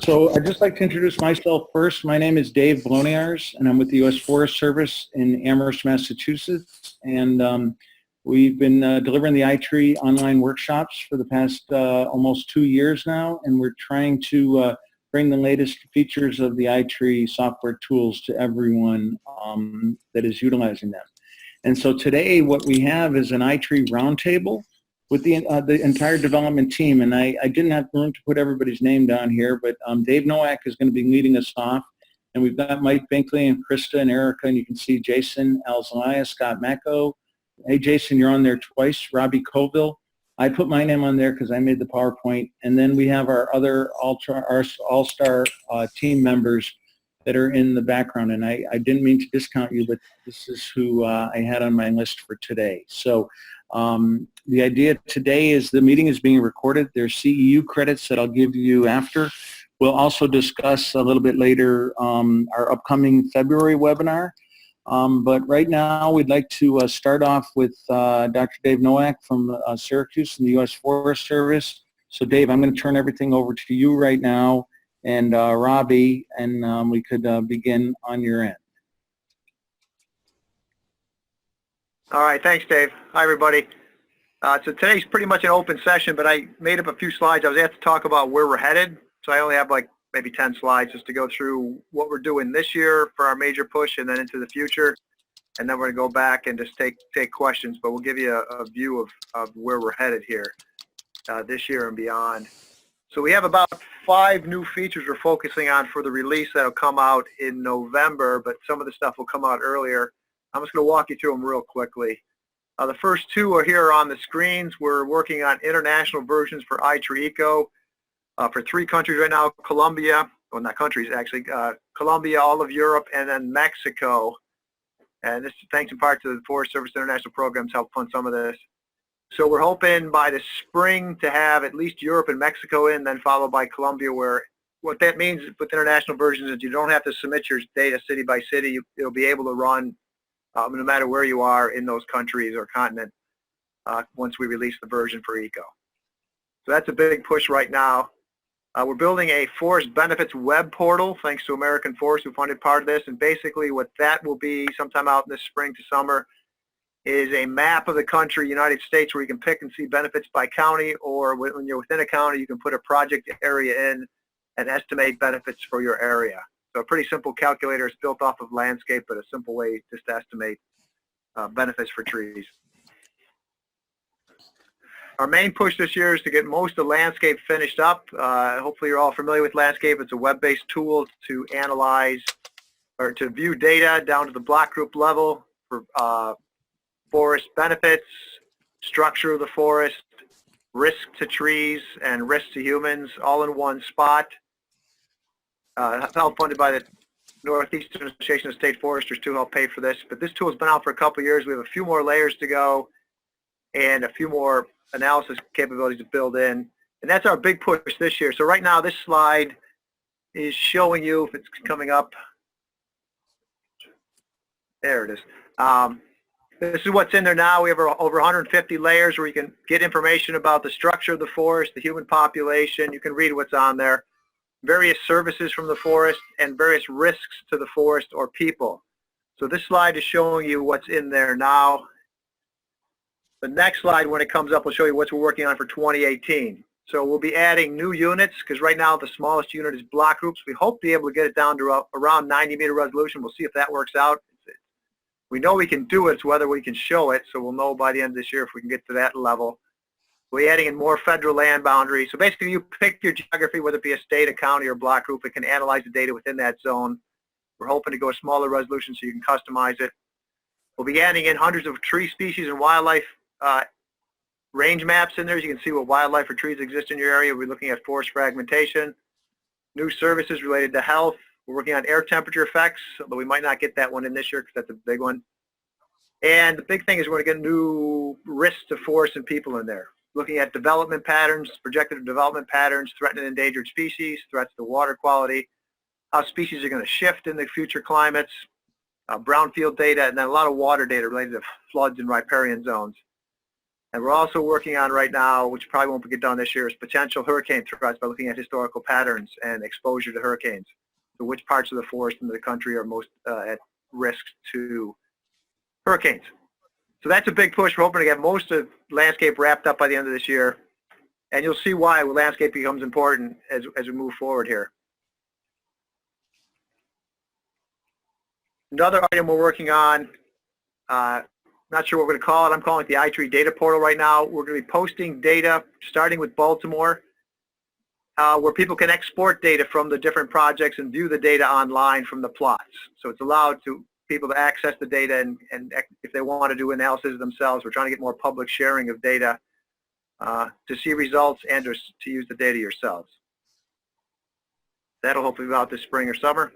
So I'd just like to introduce myself first. My name is Dave Bloniars, and I'm with the U.S. Forest Service in Amherst, Massachusetts. And we've been delivering the iTree online workshops for the past almost 2 years now, and we're trying to bring the latest features of the iTree software tools to everyone that is utilizing them. And so today what we have is an iTree Roundtable with the entire development team, and I didn't have room to put everybody's name down here, but Dave Nowak is going to be leading us off, and we've got Mike Binkley and Krista and Erica, and you can see Jason Alzalaya, Scott Macko. Hey Jason, you're on there twice. Robbie Colville. I put my name on there because I made the PowerPoint, and then we have our other all-star team members that are in the background, and I didn't mean to discount you, but this is who I had on my list for today. So the idea today is the meeting is being recorded. There's CEU credits that I'll give you after. We'll also discuss a little bit later our upcoming February webinar. But right now we'd like to start off with Dr. Dave Nowak from Syracuse in the U.S. Forest Service. So Dave, I'm going to turn everything over to you right now, and Robbie, and we could begin on your end. All right, thanks, Dave. Hi, everybody. So today's pretty much an open session, but I made up a few slides. I was asked to talk about where we're headed, so I only have like maybe 10 slides just to go through what we're doing this year for our major push and then into the future, and then we're going to go back and just take questions, but we'll give you a view of where we're headed here this year and beyond. So we have about 5 new features we're focusing on for the release that will come out in November, but some of the stuff will come out earlier. I'm just going to walk you through them real quickly. The first 2 are here on the screens. We're working on international versions for iTree Eco for 3 countries right now: Colombia, well, not countries actually, Colombia, all of Europe, and then Mexico. And this is thanks in part to the Forest Service International Programs help fund some of this. So we're hoping by the spring to have at least Europe and Mexico in, then followed by Colombia, where what that means with international versions is you don't have to submit your data city by city. You'll be able to run no matter where you are in those countries or continent once we release the version for Eco. So that's a big push right now. We're building a forest benefits web portal thanks to American Forest, who funded part of this, and basically what that will be sometime out in this spring to summer is a map of the country, United States, where you can pick and see benefits by county, or when you're within a county you can put a project area in and estimate benefits for your area. So a pretty simple calculator. It's built off of landscape, but a simple way just to estimate benefits for trees. Our main push this year is to get most of landscape finished up. Hopefully you're all familiar with landscape. It's a web-based tool to analyze or to view data down to the block group level for forest benefits, structure of the forest, risk to trees, and risk to humans, all in one spot. Help funded by the Northeastern Association of State Foresters to help pay for this. But this tool has been out for a couple of years. We have a few more layers to go and a few more analysis capabilities to build in. And that's our big push this year. So right now this slide is showing you, if it's coming up, there it is. This is what's in there now. We have over 150 layers where you can get information about the structure of the forest, the human population. You can read what's on there. Various services from the forest and various risks to the forest or people. So this slide is showing you what's in there now. The next slide, when it comes up, will show you what we're working on for 2018. So we'll be adding new units, because right now the smallest unit is block groups. We hope to be able to get it down to around 90-meter resolution. We'll see if that works out. We know we can do it, it's whether we can show it, so we'll know by the end of this year if we can get to that level. We're adding in more federal land boundaries. So basically you pick your geography, whether it be a state, a county, or block group. It can analyze the data within that zone. We're hoping to go a smaller resolution so you can customize it. We'll be adding in hundreds of tree species and wildlife range maps in there. As you can see what wildlife or trees exist in your area. We're looking at forest fragmentation. New services related to health. We're working on air temperature effects, although we might not get that one in this year because that's a big one. And the big thing is we're going to get new risks to forests and people in there. Looking at development patterns, projected development patterns, threatened and endangered species, threats to water quality, how species are going to shift in the future climates, brownfield data, and then a lot of water data related to floods and riparian zones. And we're also working on right now, which probably won't get done this year, is potential hurricane threats by looking at historical patterns and exposure to hurricanes. So which parts of the forest in the country are most at risk to hurricanes. So that's a big push. We're hoping to get most of landscape wrapped up by the end of this year. And you'll see why landscape becomes important as we move forward here. Another item we're working on, not sure what we're going to call it. I'm calling it the iTree data portal right now. We're going to be posting data, starting with Baltimore, where people can export data from the different projects and view the data online from the plots. So it's allowed to people to access the data and if they want to do analysis themselves. We're trying to get more public sharing of data to see results and to use the data yourselves. That'll hopefully be out this spring or summer.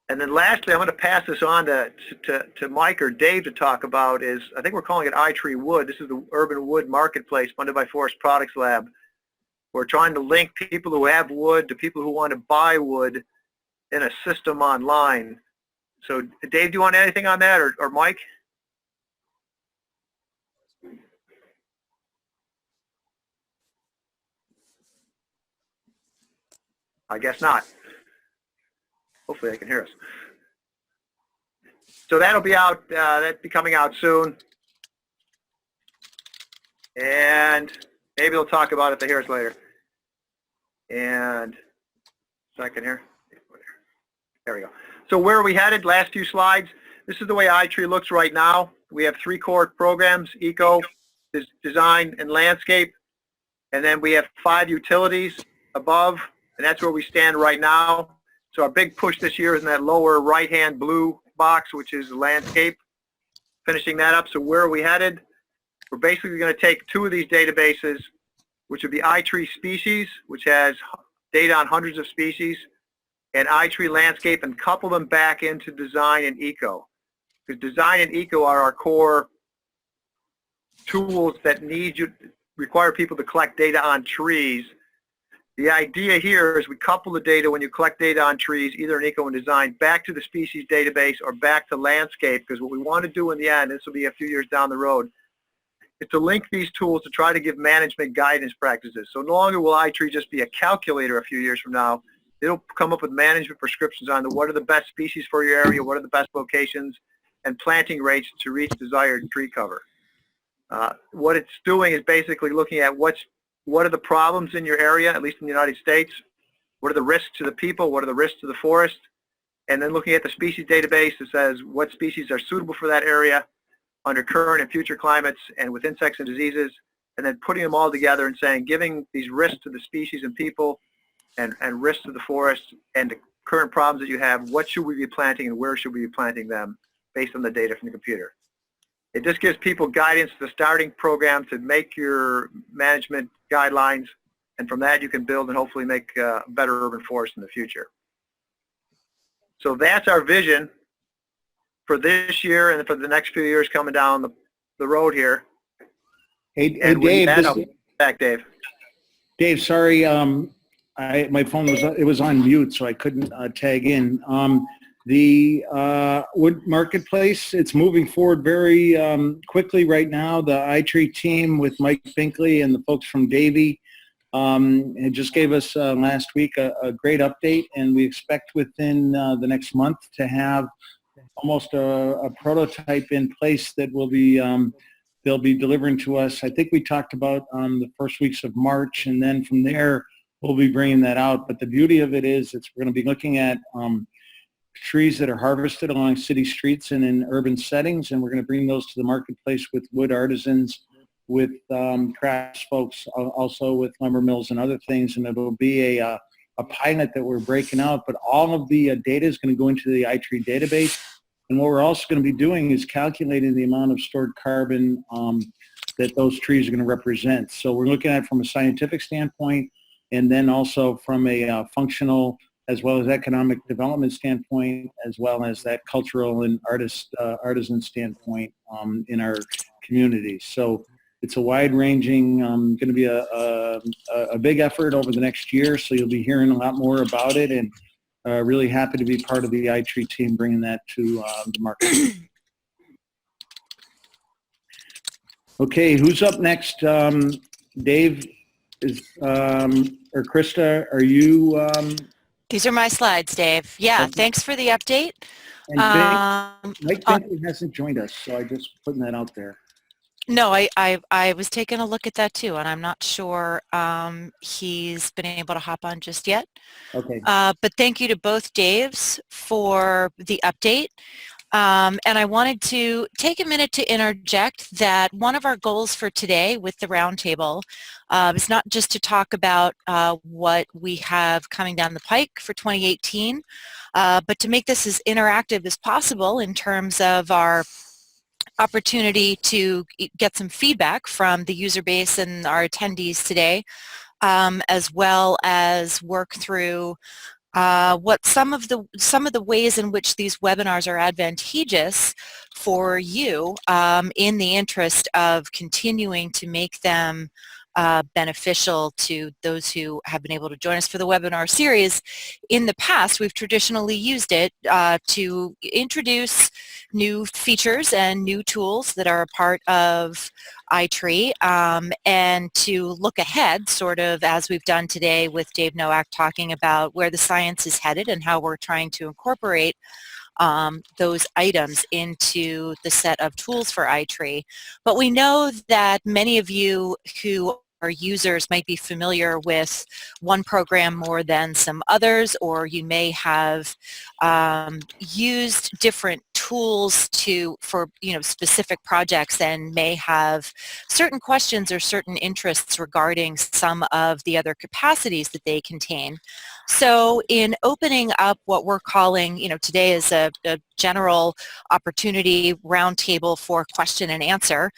And then lastly, I'm going to pass this on to Mike or Dave to talk about is, I think we're calling it iTree Wood. This is the Urban Wood Marketplace funded by Forest Products Lab. We're trying to link people who have wood to people who want to buy wood in a system online. So Dave, do you want anything on that, or Mike? I guess not. Hopefully they can hear us. So that'll be out, that'll be coming out soon. And maybe they'll talk about it if they hear us later. And second here. There we go. So where are we headed? Last few slides. This is the way iTree looks right now. We have 3 core programs: eco, design, and landscape. And then we have 5 utilities above, and that's where we stand right now. So our big push this year is in that lower right-hand blue box, which is landscape, finishing that up. So where are we headed? We're basically going to take 2 of these databases, which would be iTree Species, which has data on hundreds of species, and iTree Landscape, and couple them back into design and eco. Because design and eco are our core tools that require people to collect data on trees. The idea here is we couple the data when you collect data on trees, either in eco and design, back to the species database or back to landscape, because what we want to do in the end, this will be a few years down the road, is to link these tools to try to give management guidance practices. So no longer will iTree just be a calculator a few years from now. It'll come up with management prescriptions on what are the best species for your area, what are the best locations, and planting rates to reach desired tree cover. What it's doing is basically looking at what are the problems in your area, at least in the United States, what are the risks to the people, what are the risks to the forest, and then looking at the species database that says what species are suitable for that area under current and future climates and with insects and diseases, and then putting them all together and saying, giving these risks to the species and people and risks to the forest and the current problems that you have, what should we be planting and where should we be planting them based on the data from the computer. It just gives people guidance to the starting program to make your management guidelines, and from that you can build and hopefully make a better urban forest in the future. So that's our vision for this year and for the next few years coming down the road here. Hey Dave. Back, Dave. Dave, sorry, my phone was on mute, so I couldn't tag in. The wood marketplace, it's moving forward very quickly right now. The iTree team with Mike Binkley and the folks from Davie it just gave us last week a great update, and we expect within the next month to have almost a prototype in place that will be they'll be delivering to us. I think we talked about the first weeks of March, and then from there we'll be bringing that out. But the beauty of it is we're going to be looking at trees that are harvested along city streets and in urban settings, and we're going to bring those to the marketplace with wood artisans, with crafts folks, also with lumber mills and other things, and it'll be a pilot that we're breaking out, but all of the data is going to go into the iTree database, and what we're also going to be doing is calculating the amount of stored carbon that those trees are going to represent. So we're looking at it from a scientific standpoint, and then also from a functional as well as economic development standpoint, as well as that cultural and artisan standpoint in our communities. So it's a wide-ranging, going to be a big effort over the next year, so you'll be hearing a lot more about it, and really happy to be part of the iTree team bringing that to the market. Okay, who's up next? Dave or Krista, are you? These are my slides, Dave. Yeah, Okay. thanks for the update. And Mike Bentley hasn't joined us, so I'm just putting that out there. No, I was taking a look at that too, and I'm not sure he's been able to hop on just yet. Okay. But thank you to both Daves for the update. And I wanted to take a minute to interject that one of our goals for today with the roundtable is not just to talk about what we have coming down the pike for 2018, but to make this as interactive as possible in terms of our opportunity to get some feedback from the user base and our attendees today, as well as work through what some of the ways in which these webinars are advantageous for you in the interest of continuing to make them beneficial to those who have been able to join us for the webinar series. In the past, we've traditionally used it to introduce new features and new tools that are a part of iTree, and to look ahead, sort of as we've done today with Dave Nowak talking about where the science is headed and how we're trying to incorporate those items into the set of tools for iTree. But we know that many of you who are users might be familiar with one program more than some others, or you may have used different tools for specific projects and may have certain questions or certain interests regarding some of the other capacities that they contain. So in opening up what we're calling, today is a general opportunity roundtable for question and answer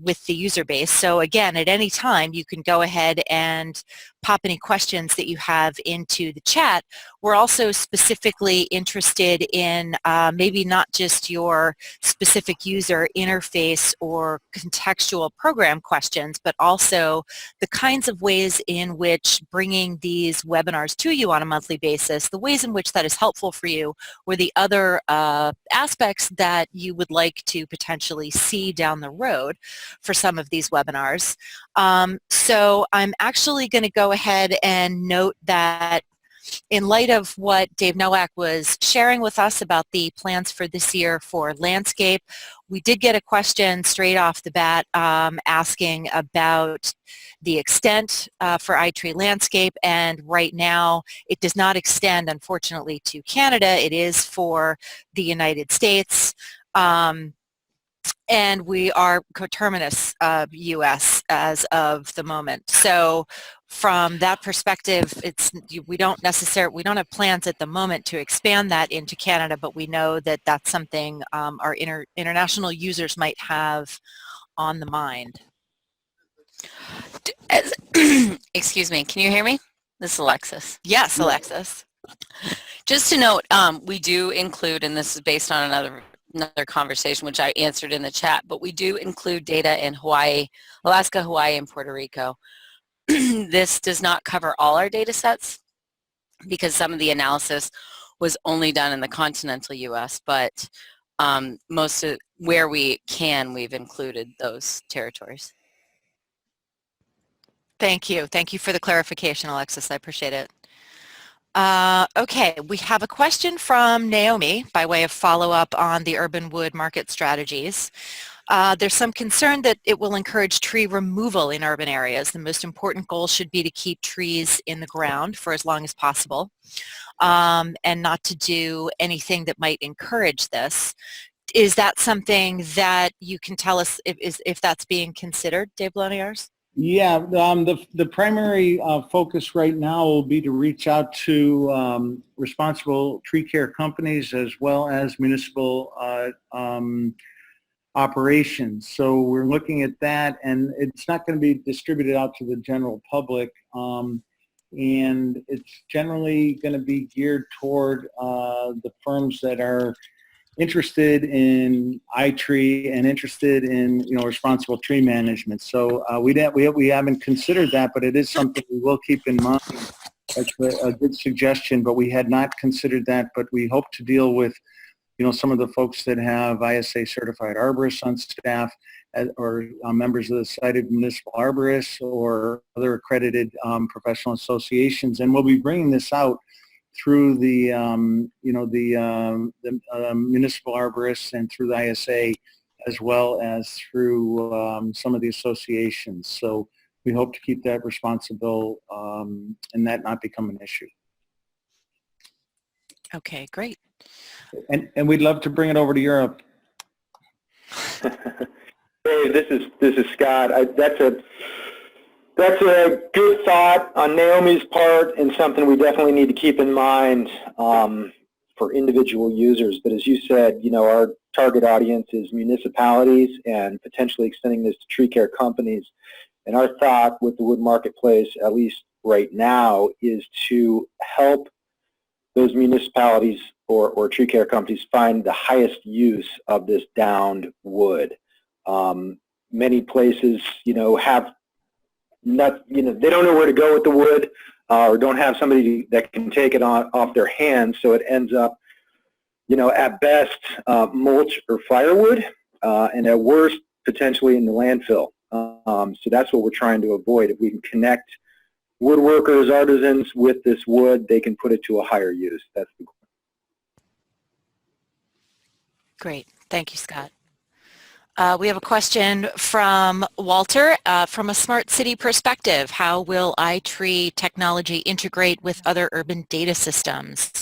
with the user base. So again, at any time, you can go ahead and pop any questions that you have into the chat. We're also specifically interested in maybe not just your specific user interface or contextual program questions, but also the kinds of ways in which bringing these webinars to you on a monthly basis, the ways in which that is helpful for you, or the other aspects that you would like to potentially see down the road for some of these webinars. So I'm actually going to go ahead and note that in light of what Dave Nowak was sharing with us about the plans for this year for landscape, we did get a question straight off the bat asking about the extent for iTree landscape, and right now it does not extend, unfortunately, to Canada. It is for the United States. And we are coterminous U.S. as of the moment. So from that perspective, we don't have plans at the moment to expand that into Canada, but we know that that's something our international users might have on the mind. Excuse me, can you hear me? This is Alexis. Yes, Alexis. Just to note, we do include, and this is based on another conversation which I answered in the chat, but we do include data in Hawaii, Alaska, Hawaii, and Puerto Rico. This does not cover all our data sets because some of the analysis was only done in the continental U.S., but most of where we can, we've included those territories. Thank you. Thank you for the clarification, Alexis. I appreciate it. Okay, we have a question from Naomi by way of follow-up on the urban wood market strategies. There's some concern that it will encourage tree removal in urban areas. The most important goal should be to keep trees in the ground for as long as possible, and not to do anything that might encourage this. Is that something that you can tell us if that's being considered, Dave Bloniars? Yeah, the primary focus right now will be to reach out to responsible tree care companies as well as municipal operations. So we're looking at that, and it's not going to be distributed out to the general public, and it's generally going to be geared toward the firms that are interested in iTree and interested in responsible tree management. So we haven't considered that, but it is something we will keep in mind. That's a good suggestion, but we had not considered that. But we hope to deal with some of the folks that have ISA certified arborists on staff or members of the cited municipal arborists or other accredited professional associations. And we'll be bringing this out through the municipal arborists and through the ISA, as well as through some of the associations. So we hope to keep that responsible and that not become an issue. Okay, great. And we'd love to bring it over to Europe. Hey, this is Scott. That's a good thought on Naomi's part, and something we definitely need to keep in mind for individual users. But as you said, our target audience is municipalities and potentially extending this to tree care companies. And our thought with the wood marketplace, at least right now, is to help those municipalities or tree care companies find the highest use of this downed wood. Many places, have not, they don't know where to go with the wood or don't have somebody that can take it off their hands, so it ends up, at best, mulch or firewood, and at worst, potentially in the landfill. So that's what we're trying to avoid. If we can connect woodworkers, artisans with this wood, they can put it to a higher use. That's the goal. Great. Thank you, Scott. We have a question from Walter. From a smart city perspective, how will iTree technology integrate with other urban data systems?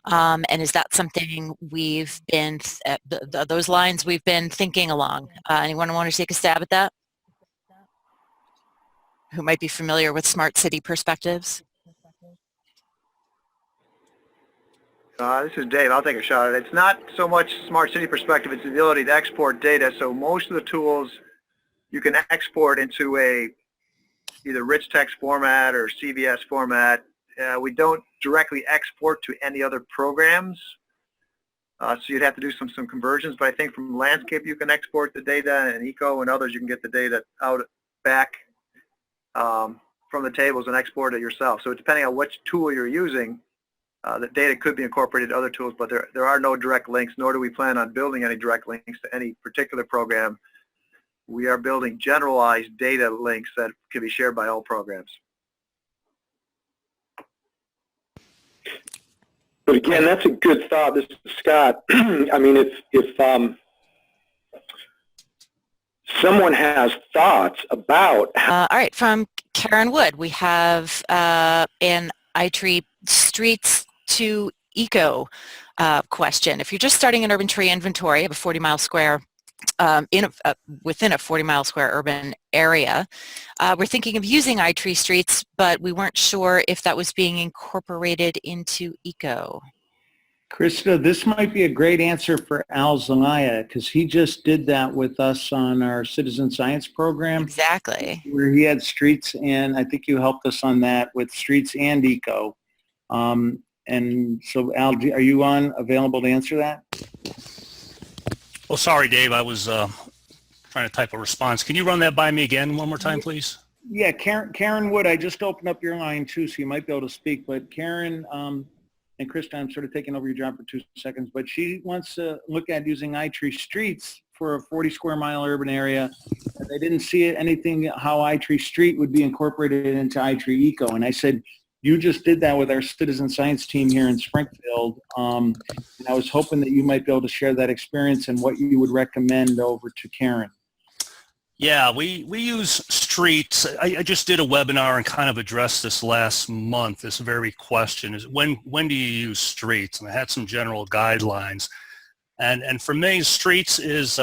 And is that something we've been, those lines we've been thinking along? Anyone want to take a stab at that? Who might be familiar with smart city perspectives? This is Dave. I'll take a shot at it. It's not so much smart city perspective, it's the ability to export data. So most of the tools you can export into either rich text format or CVS format. We don't directly export to any other programs. So you'd have to do some conversions, but I think from landscape you can export the data, and eco and others you can get the data back from the tables and export it yourself. So depending on which tool you're using, the data could be incorporated to other tools, but there are no direct links, nor do we plan on building any direct links to any particular program. We are building generalized data links that can be shared by all programs. But again, that's a good thought. This is Scott. I mean, if someone has thoughts about all right, from Karen Wood, we have an iTree streets to eco question. If you're just starting an urban tree inventory of a 40-mile square within a 40-mile square urban area, we're thinking of using iTree streets, but we weren't sure if that was being incorporated into eco. Krista, this might be a great answer for Al Zelaya, because he just did that with us on our citizen science program. Exactly. Where he had streets, and I think you helped us on that with streets and eco. And so, Al, are you available to answer that? Oh, sorry, Dave. I was trying to type a response. Can you run that by me again one more time, please? Yeah, Karen Wood, I just opened up your line too, so you might be able to speak. But Karen and Krista, I'm sort of taking over your job for 2 seconds, but she wants to look at using iTree streets for a 40 square mile urban area. And they didn't see anything how iTree street would be incorporated into iTree eco. And I said, you just did that with our citizen science team here in Springfield. And I was hoping that you might be able to share that experience and what you would recommend over to Karen. Yeah, we use streets. I just did a webinar and kind of addressed this last month, this very question, is when do you use streets? And I had some general guidelines. And for me, streets is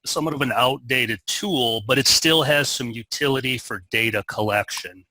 somewhat of an outdated tool, but it still has some utility for data collection.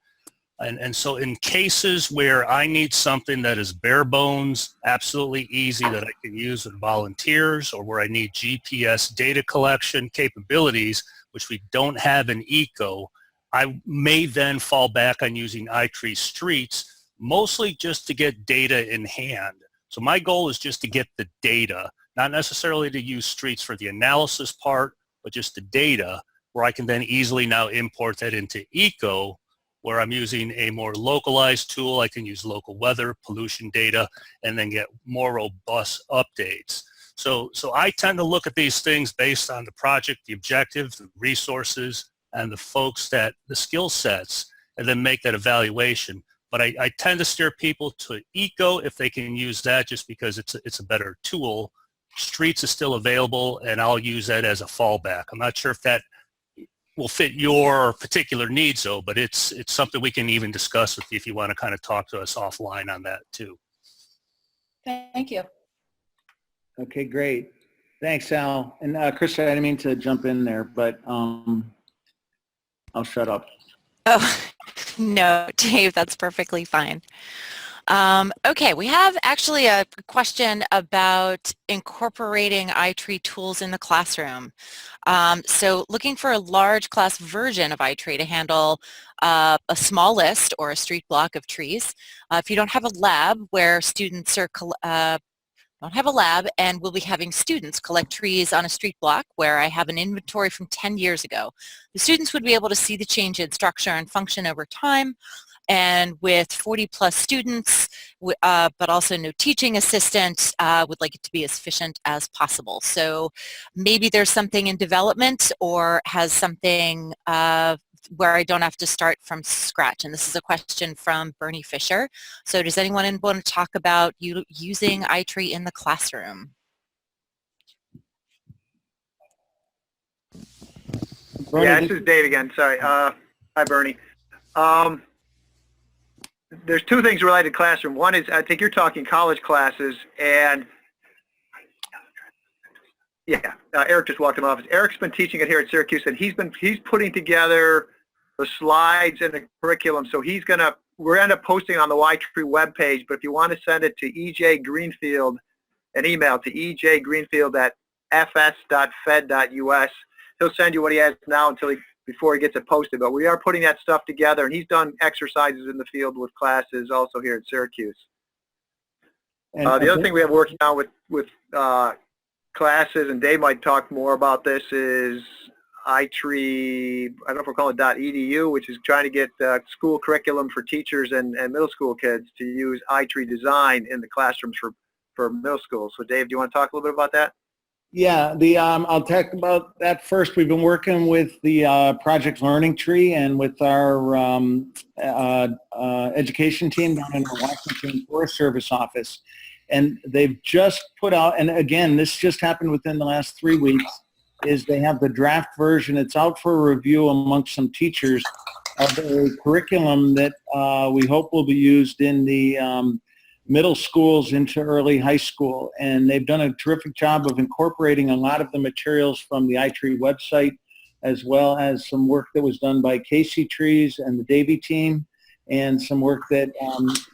And so in cases where I need something that is bare bones, absolutely easy that I can use with volunteers, or where I need GPS data collection capabilities, which we don't have in eco, I may then fall back on using iTree streets, mostly just to get data in hand. So my goal is just to get the data, not necessarily to use streets for the analysis part, but just the data, where I can then easily now import that into eco, where I'm using a more localized tool. I can use local weather, pollution data, and then get more robust updates. So I tend to look at these things based on the project, the objective, the resources, and the skill sets, and then make that evaluation. But I tend to steer people to eco if they can use that, just because it's a better tool. Streets is still available, and I'll use that as a fallback. I'm not sure if that will fit your particular needs, though, but it's something we can even discuss with you if you want to kind of talk to us offline on that too. Thank you. Okay, great. Thanks, Al. And Chris, I didn't mean to jump in there, but I'll shut up. Oh, no, Dave, that's perfectly fine. Okay, we have actually a question about incorporating iTree tools in the classroom. So looking for a large class version of iTree to handle a small list or a street block of trees. If you don't have a lab where students are don't have a lab and we'll be having students collect trees on a street block where I have an inventory from 10 years ago. The students would be able to see the change in structure and function over time, and with 40 plus students, but also no teaching assistant, would like it to be as efficient as possible. So maybe there's something in development or has something where I don't have to start from scratch. And this is a question from Bernie Fisher. So does anyone want to talk about using iTree in the classroom? Bernie, Yeah, this is Dave again. Sorry. Hi, Bernie. There's two things related to classroom. One is, I think you're talking college classes, and yeah, Eric just walked in my office. Eric's been teaching it here at Syracuse, and he's putting together the slides and the curriculum. So we're end up posting on the iTree webpage, but if you want to send it to EJ Greenfield, an email to ejgreenfield@fs.fed.us, he'll send you what he has now before he gets it posted. But we are putting that stuff together, and he's done exercises in the field with classes also here at Syracuse. And the other thing we have working on with classes, and Dave might talk more about this, is iTree, I don't know if we're calling it .edu, which is trying to get school curriculum for teachers and middle school kids to use iTree design in the classrooms for middle school. So Dave, do you want to talk a little bit about that? Yeah, I'll talk about that first. We've been working with the Project Learning Tree and with our education team down in our Washington Forest Service office. And they've just put out, and again, this just happened within the last 3 weeks, is they have the draft version. It's out for review amongst some teachers of a curriculum that we hope will be used in the middle schools into early high school. And they've done a terrific job of incorporating a lot of the materials from the iTree website, as well as some work that was done by Casey Trees and the Davy team, and some work that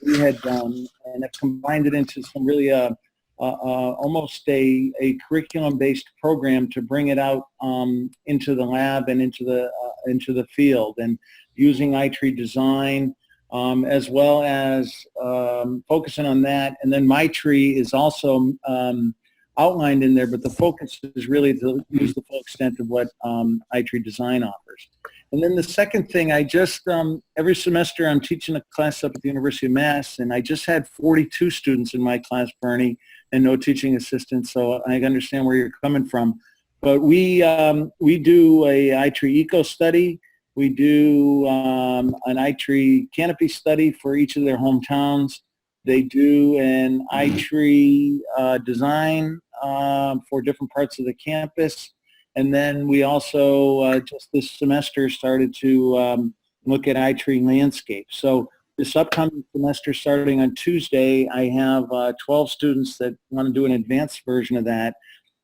we had done, and have combined it into some really almost a curriculum-based program to bring it out into the lab and into the field, and using iTree design, as well as focusing on that. And then MyTree is also outlined in there, but the focus is really to use the full extent of what iTree design offers. And then the second thing, I just, every semester I'm teaching a class up at the University of Mass, and I just had 42 students in my class, Bernie, and no teaching assistant, so I understand where you're coming from. But we do a iTree eco study. We do an iTree canopy study for each of their hometowns. They do an iTree design for different parts of the campus. And then we also, just this semester, started to look at iTree landscape. So this upcoming semester, starting on Tuesday, I have 12 students that want to do an advanced version of that.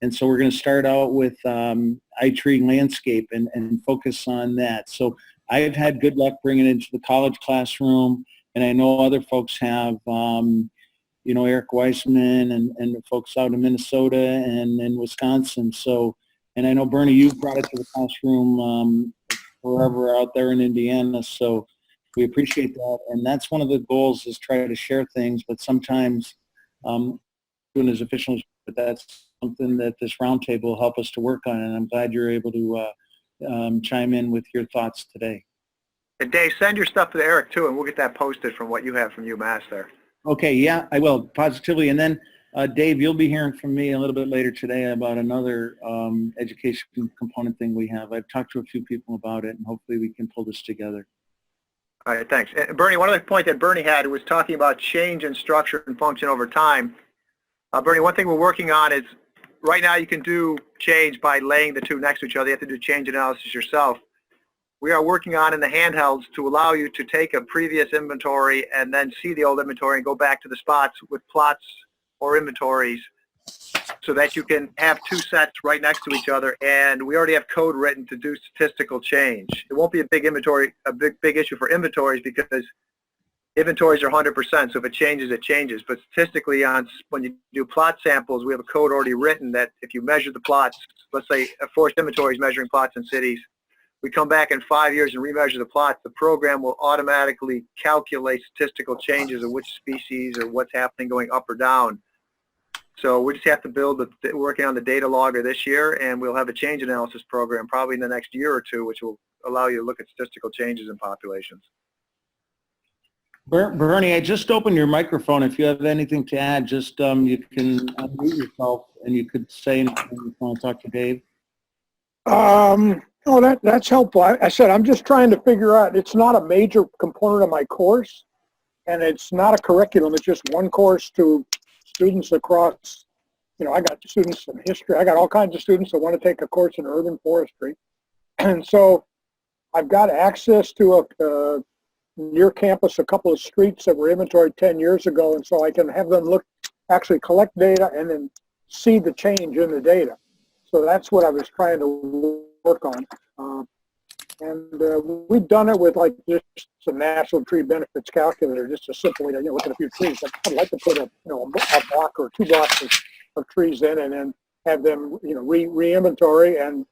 And so we're going to start out with iTree landscape and focus on that. So I've had good luck bringing it into the college classroom, and I know other folks have, you know, Eric Weissman and the folks out in Minnesota and in Wisconsin. So, and I know, Bernie, you brought it to the classroom forever out there in Indiana. So we appreciate that. And that's one of the goals, is try to share things, but sometimes doing as efficient as, but that's something that this roundtable will help us to work on. And I'm glad you're able to chime in with your thoughts today. And Dave, send your stuff to Eric too, and we'll get that posted from what you have from UMass there. Okay, yeah, I will, positively. And then Dave, you'll be hearing from me a little bit later today about another education component thing we have. I've talked to a few people about it, and hopefully we can pull this together. All right, thanks. Bernie, one other point that Bernie had was talking about change in structure and function over time. Bernie, one thing we're working on is right now you can do change by laying the two next to each other. You have to do change analysis yourself. We are working on in the handhelds to allow you to take a previous inventory and then see the old inventory and go back to the spots with plots or inventories so that you can have two sets right next to each other. And we already have code written to do statistical change. It won't be a big issue for inventories because inventories are 100%. So if it changes, it changes. But statistically, when you do plot samples, we have a code already written that if you measure the plots, let's say a forced inventory is measuring plots in cities, we come back in 5 years and remeasure the plots, the program will automatically calculate statistical changes of which species or what's happening going up or down. So we just have to working on the data logger this year, and we'll have a change analysis program probably in the next year or two, which will allow you to look at statistical changes in populations. Bernie, I just opened your microphone. If you have anything to add, just you can unmute yourself and you could say anything if you want to talk to Dave. Oh, that's helpful. I said I'm just trying to figure out, it's not a major component of my course, and it's not a curriculum. It's just one course to students across, I got students in history. I got all kinds of students that want to take a course in urban forestry. And so I've got access to near campus, a couple of streets that were inventoried 10 years ago. And so I can have them actually collect data and then see the change in the data. So that's what I was trying to work on. We've done it with like just some national tree benefits calculator, just a simple way to look at a few trees. I'd like to put a block or 2 blocks of trees in and then have them re-inventory and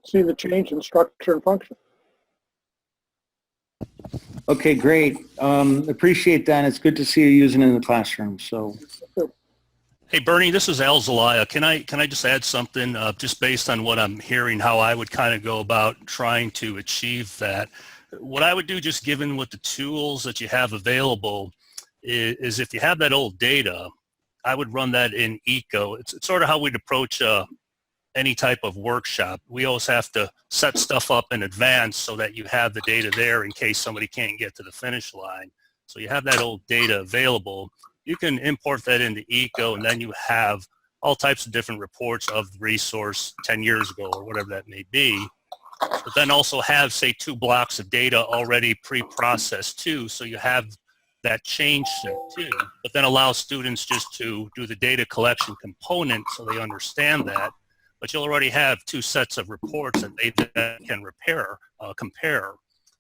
see the change in structure and function. Okay, great. Appreciate that. It's good to see you using it in the classroom. So. Hey, Bernie, this is Al Zelaya. Can I just add something just based on what I'm hearing, how I would kind of go about trying to achieve that? What I would do, just given with the tools that you have available, is if you have that old data, I would run that in ECO. It's sort of how we'd approach any type of workshop. We always have to set stuff up in advance so that you have the data there in case somebody can't get to the finish line. So you have that old data available. You can import that into ECO, and then you have all types of different reports of the resource 10 years ago or whatever that may be. But then also have, say, 2 blocks of data already pre-processed too, so you have that change set too. But then allow students just to do the data collection component so they understand that. But you'll already have 2 sets of reports that they then can compare.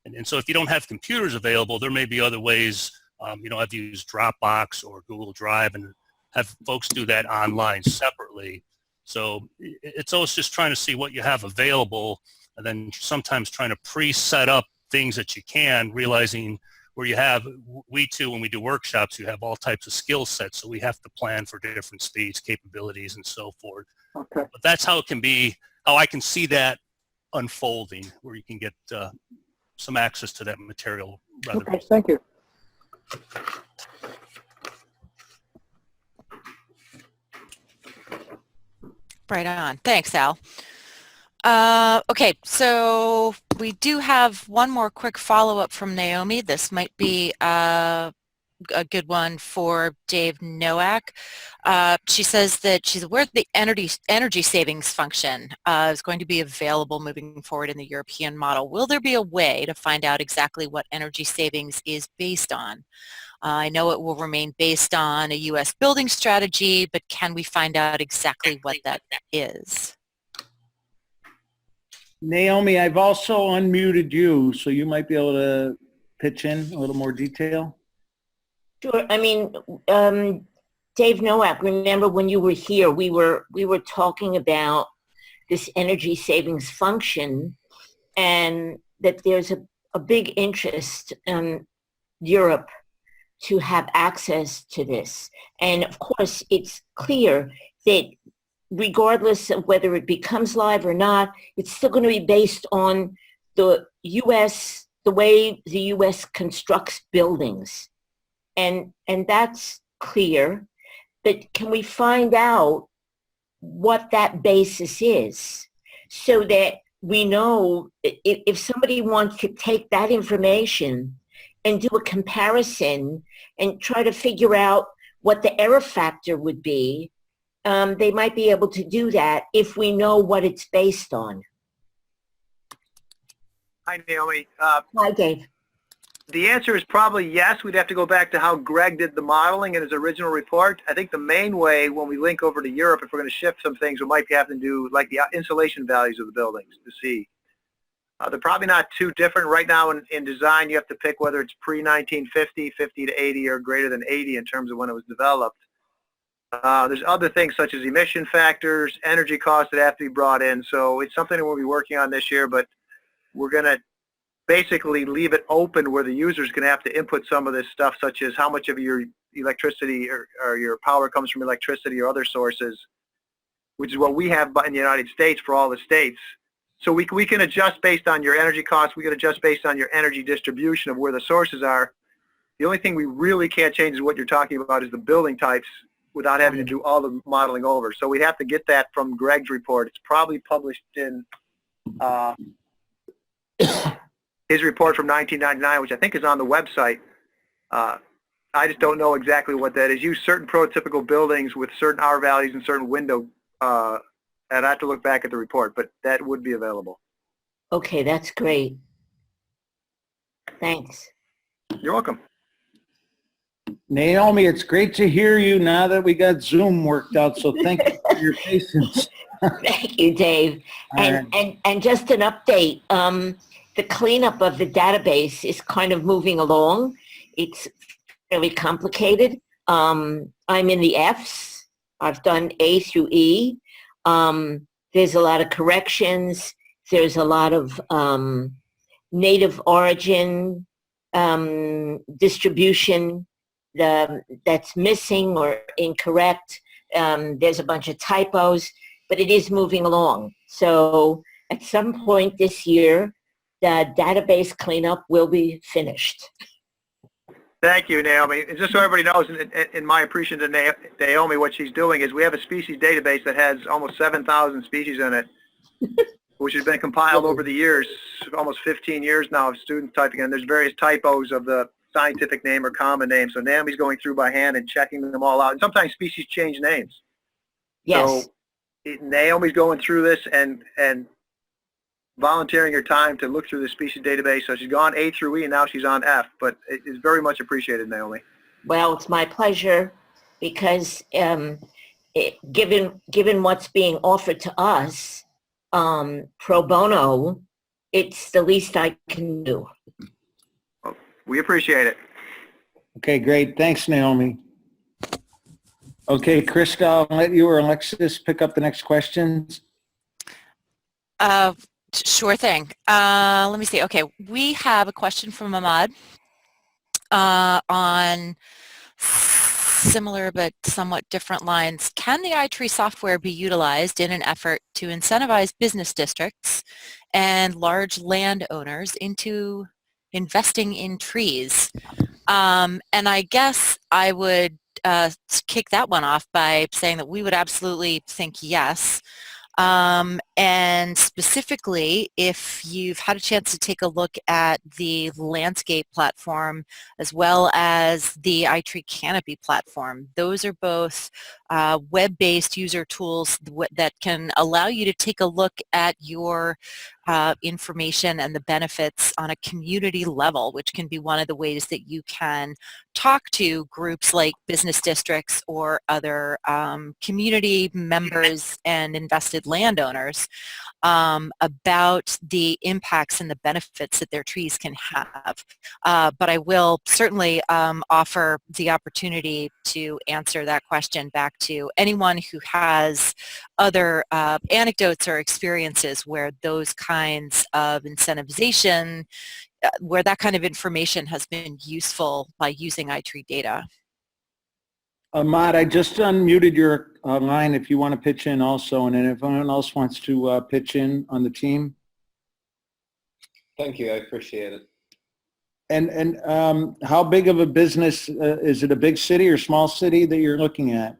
And so if you don't have computers available, there may be other ways. I've used Dropbox or Google Drive and have folks do that online separately. So it's always just trying to see what you have available and then sometimes trying to pre-set up things that you can, realizing where you have, we too, when we do workshops, you have all types of skill sets. So we have to plan for different speeds, capabilities, and so forth. Okay. But that's how it can be, how I can see that unfolding, where you can get some access to that material. Okay, thank you. Right on. Thanks, Al. Okay, so we do have one more quick follow-up from Naomi. This might be a good one for Dave Nowak. She says that she's aware that the energy savings function is going to be available moving forward in the European model. Will there be a way to find out exactly what energy savings is based on? I know it will remain based on a U.S. building strategy, but can we find out exactly what that is? Naomi, I've also unmuted you, so you might be able to pitch in a little more detail. Sure. I mean, Dave Nowak, remember when you were here, we were talking about this energy savings function and that there's a big interest in Europe to have access to this. And of course, it's clear that regardless of whether it becomes live or not, it's still going to be based on the U.S., the way the U.S. constructs buildings. And that's clear, but can we find out what that basis is so that we know if somebody wants to take that information and do a comparison and try to figure out what the error factor would be, they might be able to do that if we know what it's based on. Hi, Naomi. Hi, Dave. The answer is probably yes. We'd have to go back to how Greg did the modeling in his original report. I think the main way when we link over to Europe, if we're going to shift some things, we might be having to do like the insulation values of the buildings to see. They're probably not too different. Right now in design, you have to pick whether it's pre-1950, 50 to 80, or greater than 80 in terms of when it was developed. There's other things such as emission factors, energy costs that have to be brought in. So it's something that we'll be working on this year, but we're going to basically leave it open where the user's going to have to input some of this stuff, such as how much of your electricity or your power comes from electricity or other sources, which is what we have in the United States for all the states. So we can adjust based on your energy costs. We can adjust based on your energy distribution of where the sources are. The only thing we really can't change is what you're talking about is the building types without having to do all the modeling over. So we'd have to get that from Greg's report. It's probably published in his report from 1999, which I think is on the website. I just don't know exactly what that is. Use certain prototypical buildings with certain R values and certain window, and I have to look back at the report, but that would be available. Okay, that's great. Thanks. You're welcome. Naomi, it's great to hear you now that we got Zoom worked out, so thank you for your patience. Thank you, Dave. And just an update, the cleanup of the database is kind of moving along. It's fairly complicated. I'm in the Fs. I've done A through E. There's a lot of corrections. There's a lot of native origin distribution that's missing or incorrect. There's a bunch of typos, but it is moving along. So at some point this year, the database cleanup will be finished. Thank you, Naomi. And just so everybody knows, in my appreciation to Naomi, what she's doing is we have a species database that has almost 7,000 species in it, which has been compiled over the years, almost 15 years now of students typing in. There's various typos of the scientific name or common name. So Naomi's going through by hand and checking them all out. And sometimes species change names. Yes. So Naomi's going through this and volunteering her time to look through the species database. So she's gone A through E and now she's on F, but it is very much appreciated, Naomi. Well, it's my pleasure because given what's being offered to us pro bono, it's the least I can do. Well, we appreciate it. Okay, great. Thanks, Naomi. Okay, Krista, I'll let you or Alexis pick up the next questions. Sure thing. Let me see. Okay, we have a question from Ahmad on similar but somewhat different lines. Can the iTree software be utilized in an effort to incentivize business districts and large landowners into investing in trees? And I guess I would kick that one off by saying that we would absolutely think yes. And specifically, if you've had a chance to take a look at the landscape platform as well as the iTree canopy platform, those are both web-based user tools that can allow you to take a look at your information and the benefits on a community level, which can be one of the ways that you can talk to groups like business districts or other community members and invested landowners about the impacts and the benefits that their trees can have. But I will certainly offer the opportunity to answer that question back to anyone who has other anecdotes or experiences where those kinds of incentivization, where that kind of information has been useful by using iTree data. Ahmad, I just unmuted your line if you want to pitch in also, and then if anyone else wants to pitch in on the team. Thank you. I appreciate it. And how big of a business, is it a big city or small city that you're looking at?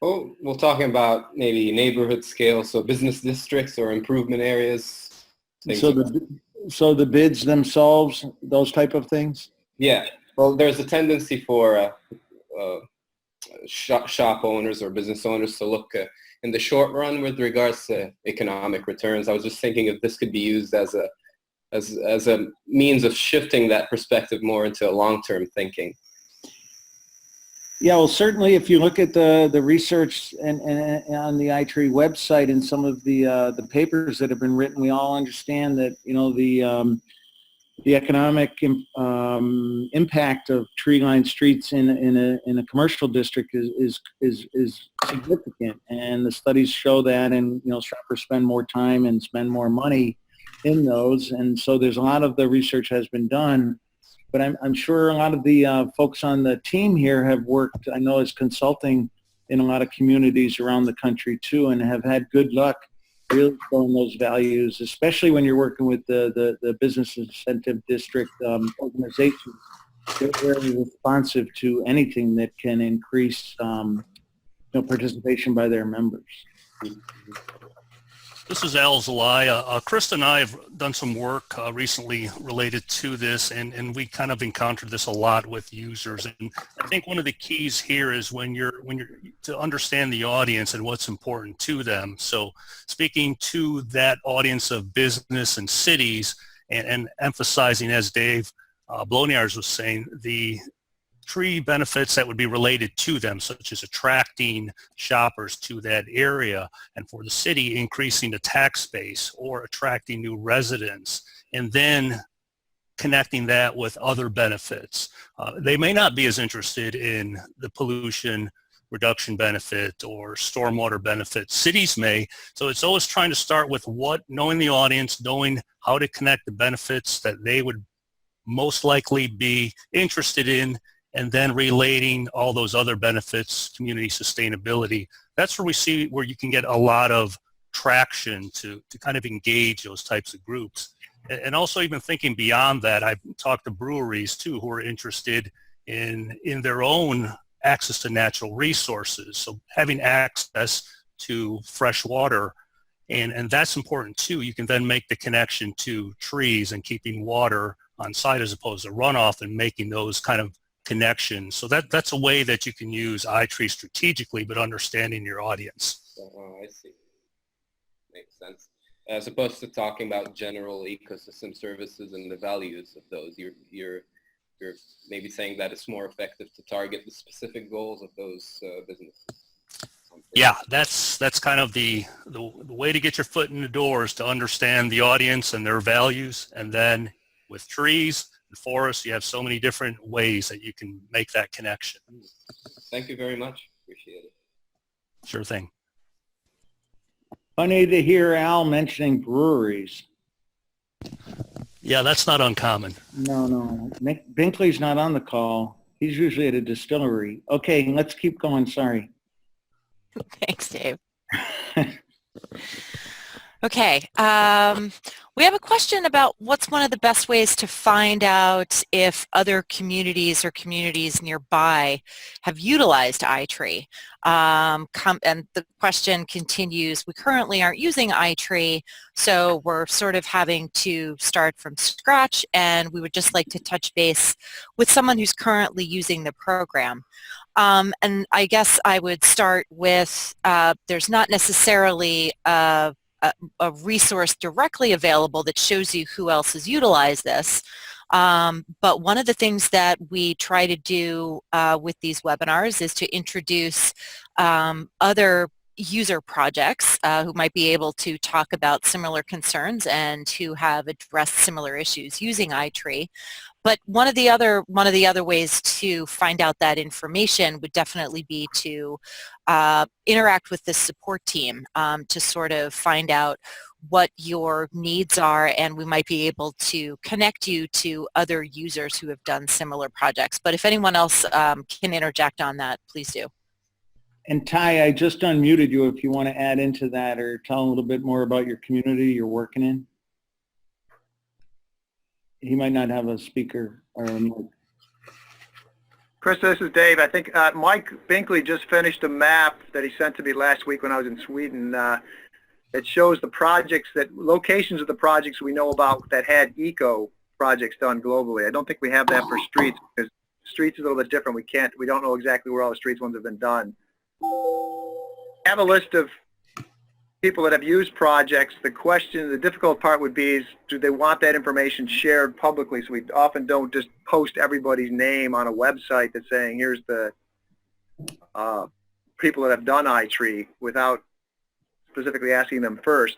Oh, we're talking about maybe neighborhood scale, so business districts or improvement areas. So the bids themselves, those type of things? Yeah, well, there's a tendency for shop owners or business owners to look in the short run with regards to economic returns. I was just thinking if this could be used as a means of shifting that perspective more into long-term thinking. Yeah, well, certainly if you look at the research and on the iTree website and some of the papers that have been written, we all understand that, you know, the economic impact of tree-lined streets in a commercial district is significant, and the studies show that. And you know, shoppers spend more time and spend more money in those, and so there's a lot of the research has been done. But I'm sure a lot of the folks on the team here have worked, I know, as consulting in a lot of communities around the country too, and have had good luck really showing those values, especially when you're working with the business incentive district organizations. They're very responsive to anything that can increase participation by their members. This is Al Zelaya. Krista and I have done some work recently related to this, and we kind of encountered this a lot with users. And I think one of the keys here is when you're to understand the audience and what's important to them. So speaking to that audience of business and cities, and emphasizing, as Dave Bloniars was saying, the tree benefits that would be related to them, such as attracting shoppers to that area, and for the city, increasing the tax base or attracting new residents, and then connecting that with other benefits. They may not be as interested in the pollution reduction benefit or stormwater benefit. Cities may. So it's always trying to start with knowing the audience, knowing how to connect the benefits that they would most likely be interested in, and then relating all those other benefits, community sustainability. That's where we see where you can get a lot of traction to kind of engage those types of groups. And also even thinking beyond that, I've talked to breweries too who are interested in their own access to natural resources. So having access to fresh water, and that's important too. You can then make the connection to trees and keeping water on site as opposed to runoff, and making those kind of connections. So that's a way that you can use iTree strategically, but understanding your audience. Oh, I see. Makes sense. As opposed to talking about general ecosystem services and the values of those, you're maybe saying that it's more effective to target the specific goals of those businesses. Yeah, that's kind of the way to get your foot in the door, is to understand the audience and their values, and then with trees and forests, you have so many different ways that you can make that connection. Thank you very much. Appreciate it. Sure thing. Funny to hear Al mentioning breweries. Yeah, that's not uncommon. No. Binkley's not on the call. He's usually at a distillery. Okay, let's keep going. Sorry. Thanks, Dave. Okay, we have a question about what's one of the best ways to find out if other communities or communities nearby have utilized iTree. And the question continues, we currently aren't using iTree, so we're sort of having to start from scratch, and we would just like to touch base with someone who's currently using the program. And I guess I would start with, there's not necessarily a resource directly available that shows you who else has utilized this. But one of the things that we try to do with these webinars is to introduce other user projects who might be able to talk about similar concerns and who have addressed similar issues using iTree. But one of the other ways to find out that information would definitely be to interact with the support team to sort of find out what your needs are, and we might be able to connect you to other users who have done similar projects. But if anyone else can interject on that, please do. And Ty, I just unmuted you if you want to add into that or tell a little bit more about your community you're working in. he might not have a speaker or a mic. Krista, this is Dave. I think Mike Binkley just finished a map that he sent to me last week when I was in Sweden. It shows the projects locations of the projects we know about that had eco projects done globally. I don't think we have that for streets because streets is a little bit different. We don't know exactly where all the streets ones have been done. I have a list of people that have used projects. The difficult part would be is, do they want that information shared publicly? So we often don't just post everybody's name on a website that's saying, here's the people that have done iTree without specifically asking them first.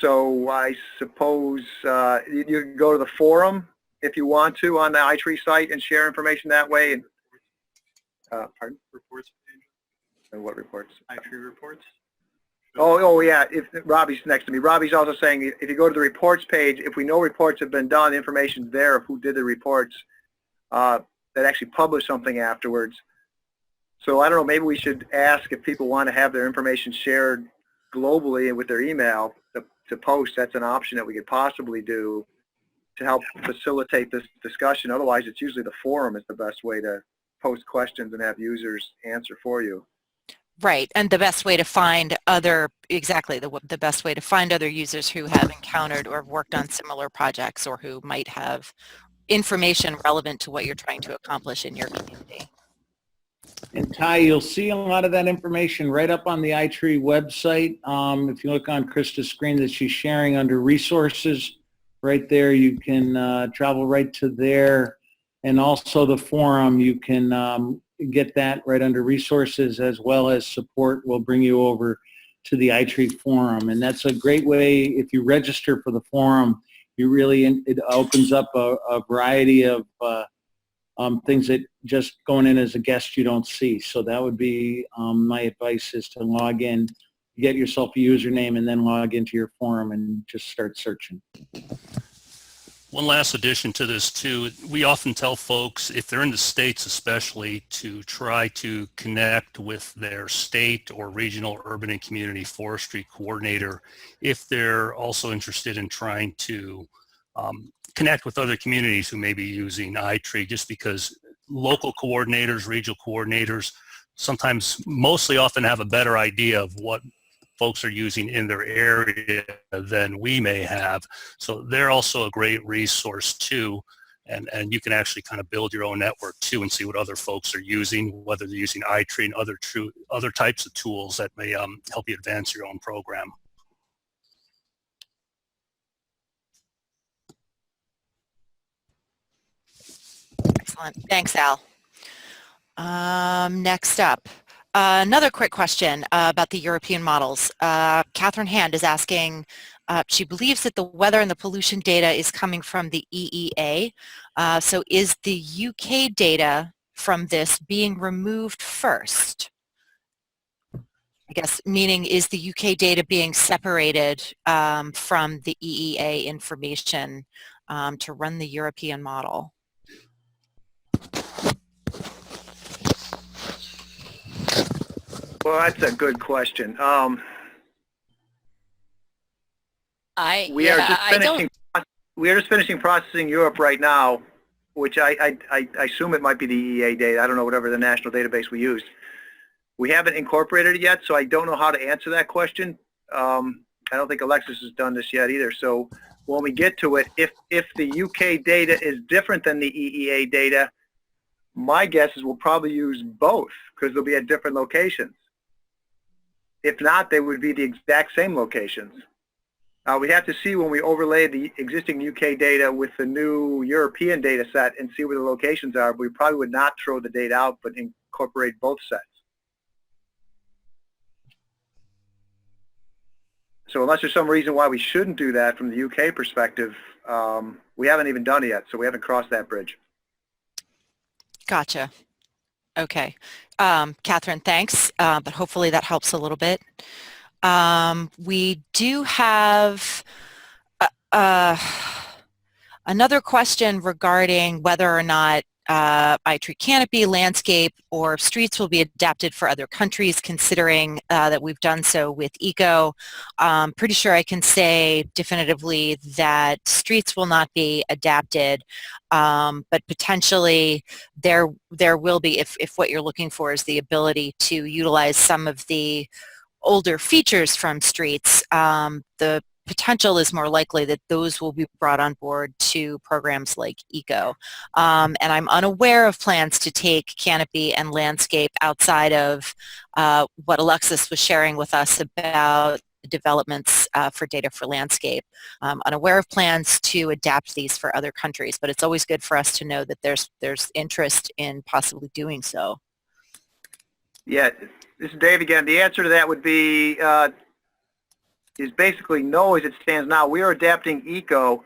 So I suppose you can go to the forum if you want to on the iTree site and share information that way. And, pardon? Reports page. And what reports? iTree reports. Oh yeah, if Robbie's next to me. Robbie's also saying if you go to the reports page, if we know reports have been done, the information's there of who did the reports that actually publish something afterwards. So I don't know, maybe we should ask if people want to have their information shared globally and with their email to post. That's an option that we could possibly do to help facilitate this discussion. Otherwise, it's usually the forum is the best way to post questions and have users answer for you. Right, and the best way to find the best way to find other users who have encountered or worked on similar projects or who might have information relevant to what you're trying to accomplish in your community. And Ty, you'll see a lot of that information right up on the iTree website. If you look on Krista's screen that she's sharing under resources, right there, you can travel right to there. And also the forum, you can get that right under resources, as well as support will bring you over to the iTree forum. And that's a great way, if you register for the forum, it opens up a variety of things that just going in as a guest you don't see. So that would be my advice, is to log in, get yourself a username, and then log into your forum and just start searching. One last addition to this too, we often tell folks, if they're in the States especially, to try to connect with their state or regional urban and community forestry coordinator if they're also interested in trying to connect with other communities who may be using iTree, just because local coordinators, regional coordinators, sometimes mostly often have a better idea of what folks are using in their area than we may have. So they're also a great resource too. And you can actually kind of build your own network too and see what other folks are using, whether they're using iTree and other types of tools that may help you advance your own program. Excellent. Thanks, Al. Next up, another quick question about the European models. Catherine Hand is asking, she believes that the weather and the pollution data is coming from the EEA. So is the UK data from this being removed first? I guess meaning, is the UK data being separated from the EEA information to run the European model? Well, that's a good question. We are just finishing processing Europe right now, which I assume it might be the EEA data. I don't know, whatever the national database we use. We haven't incorporated it yet, so I don't know how to answer that question. I don't think Alexis has done this yet either. So when we get to it, if the UK data is different than the EEA data, my guess is we'll probably use both because they'll be at different locations. If not, they would be the exact same locations. We have to see when we overlay the existing UK data with the new European data set and see where the locations are. But we probably would not throw the data out, but incorporate both sets. So unless there's some reason why we shouldn't do that from the UK perspective, we haven't even done it yet, so we haven't crossed that bridge. Gotcha. Okay. Catherine, thanks, but hopefully that helps a little bit. We do have another question regarding whether or not iTree canopy, landscape, or streets will be adapted for other countries, considering that we've done so with eco. Pretty sure I can say definitively that streets will not be adapted, but potentially there will be, if what you're looking for is the ability to utilize some of the older features from streets, the potential is more likely that those will be brought on board to programs like eco. And I'm unaware of plans to take canopy and landscape outside of what Alexis was sharing with us about developments for data for landscape. Unaware of plans to adapt these for other countries, but it's always good for us to know that there's interest in possibly doing so. Yeah, this is Dave again. The answer to that would be is basically no as it stands now. We are adapting eco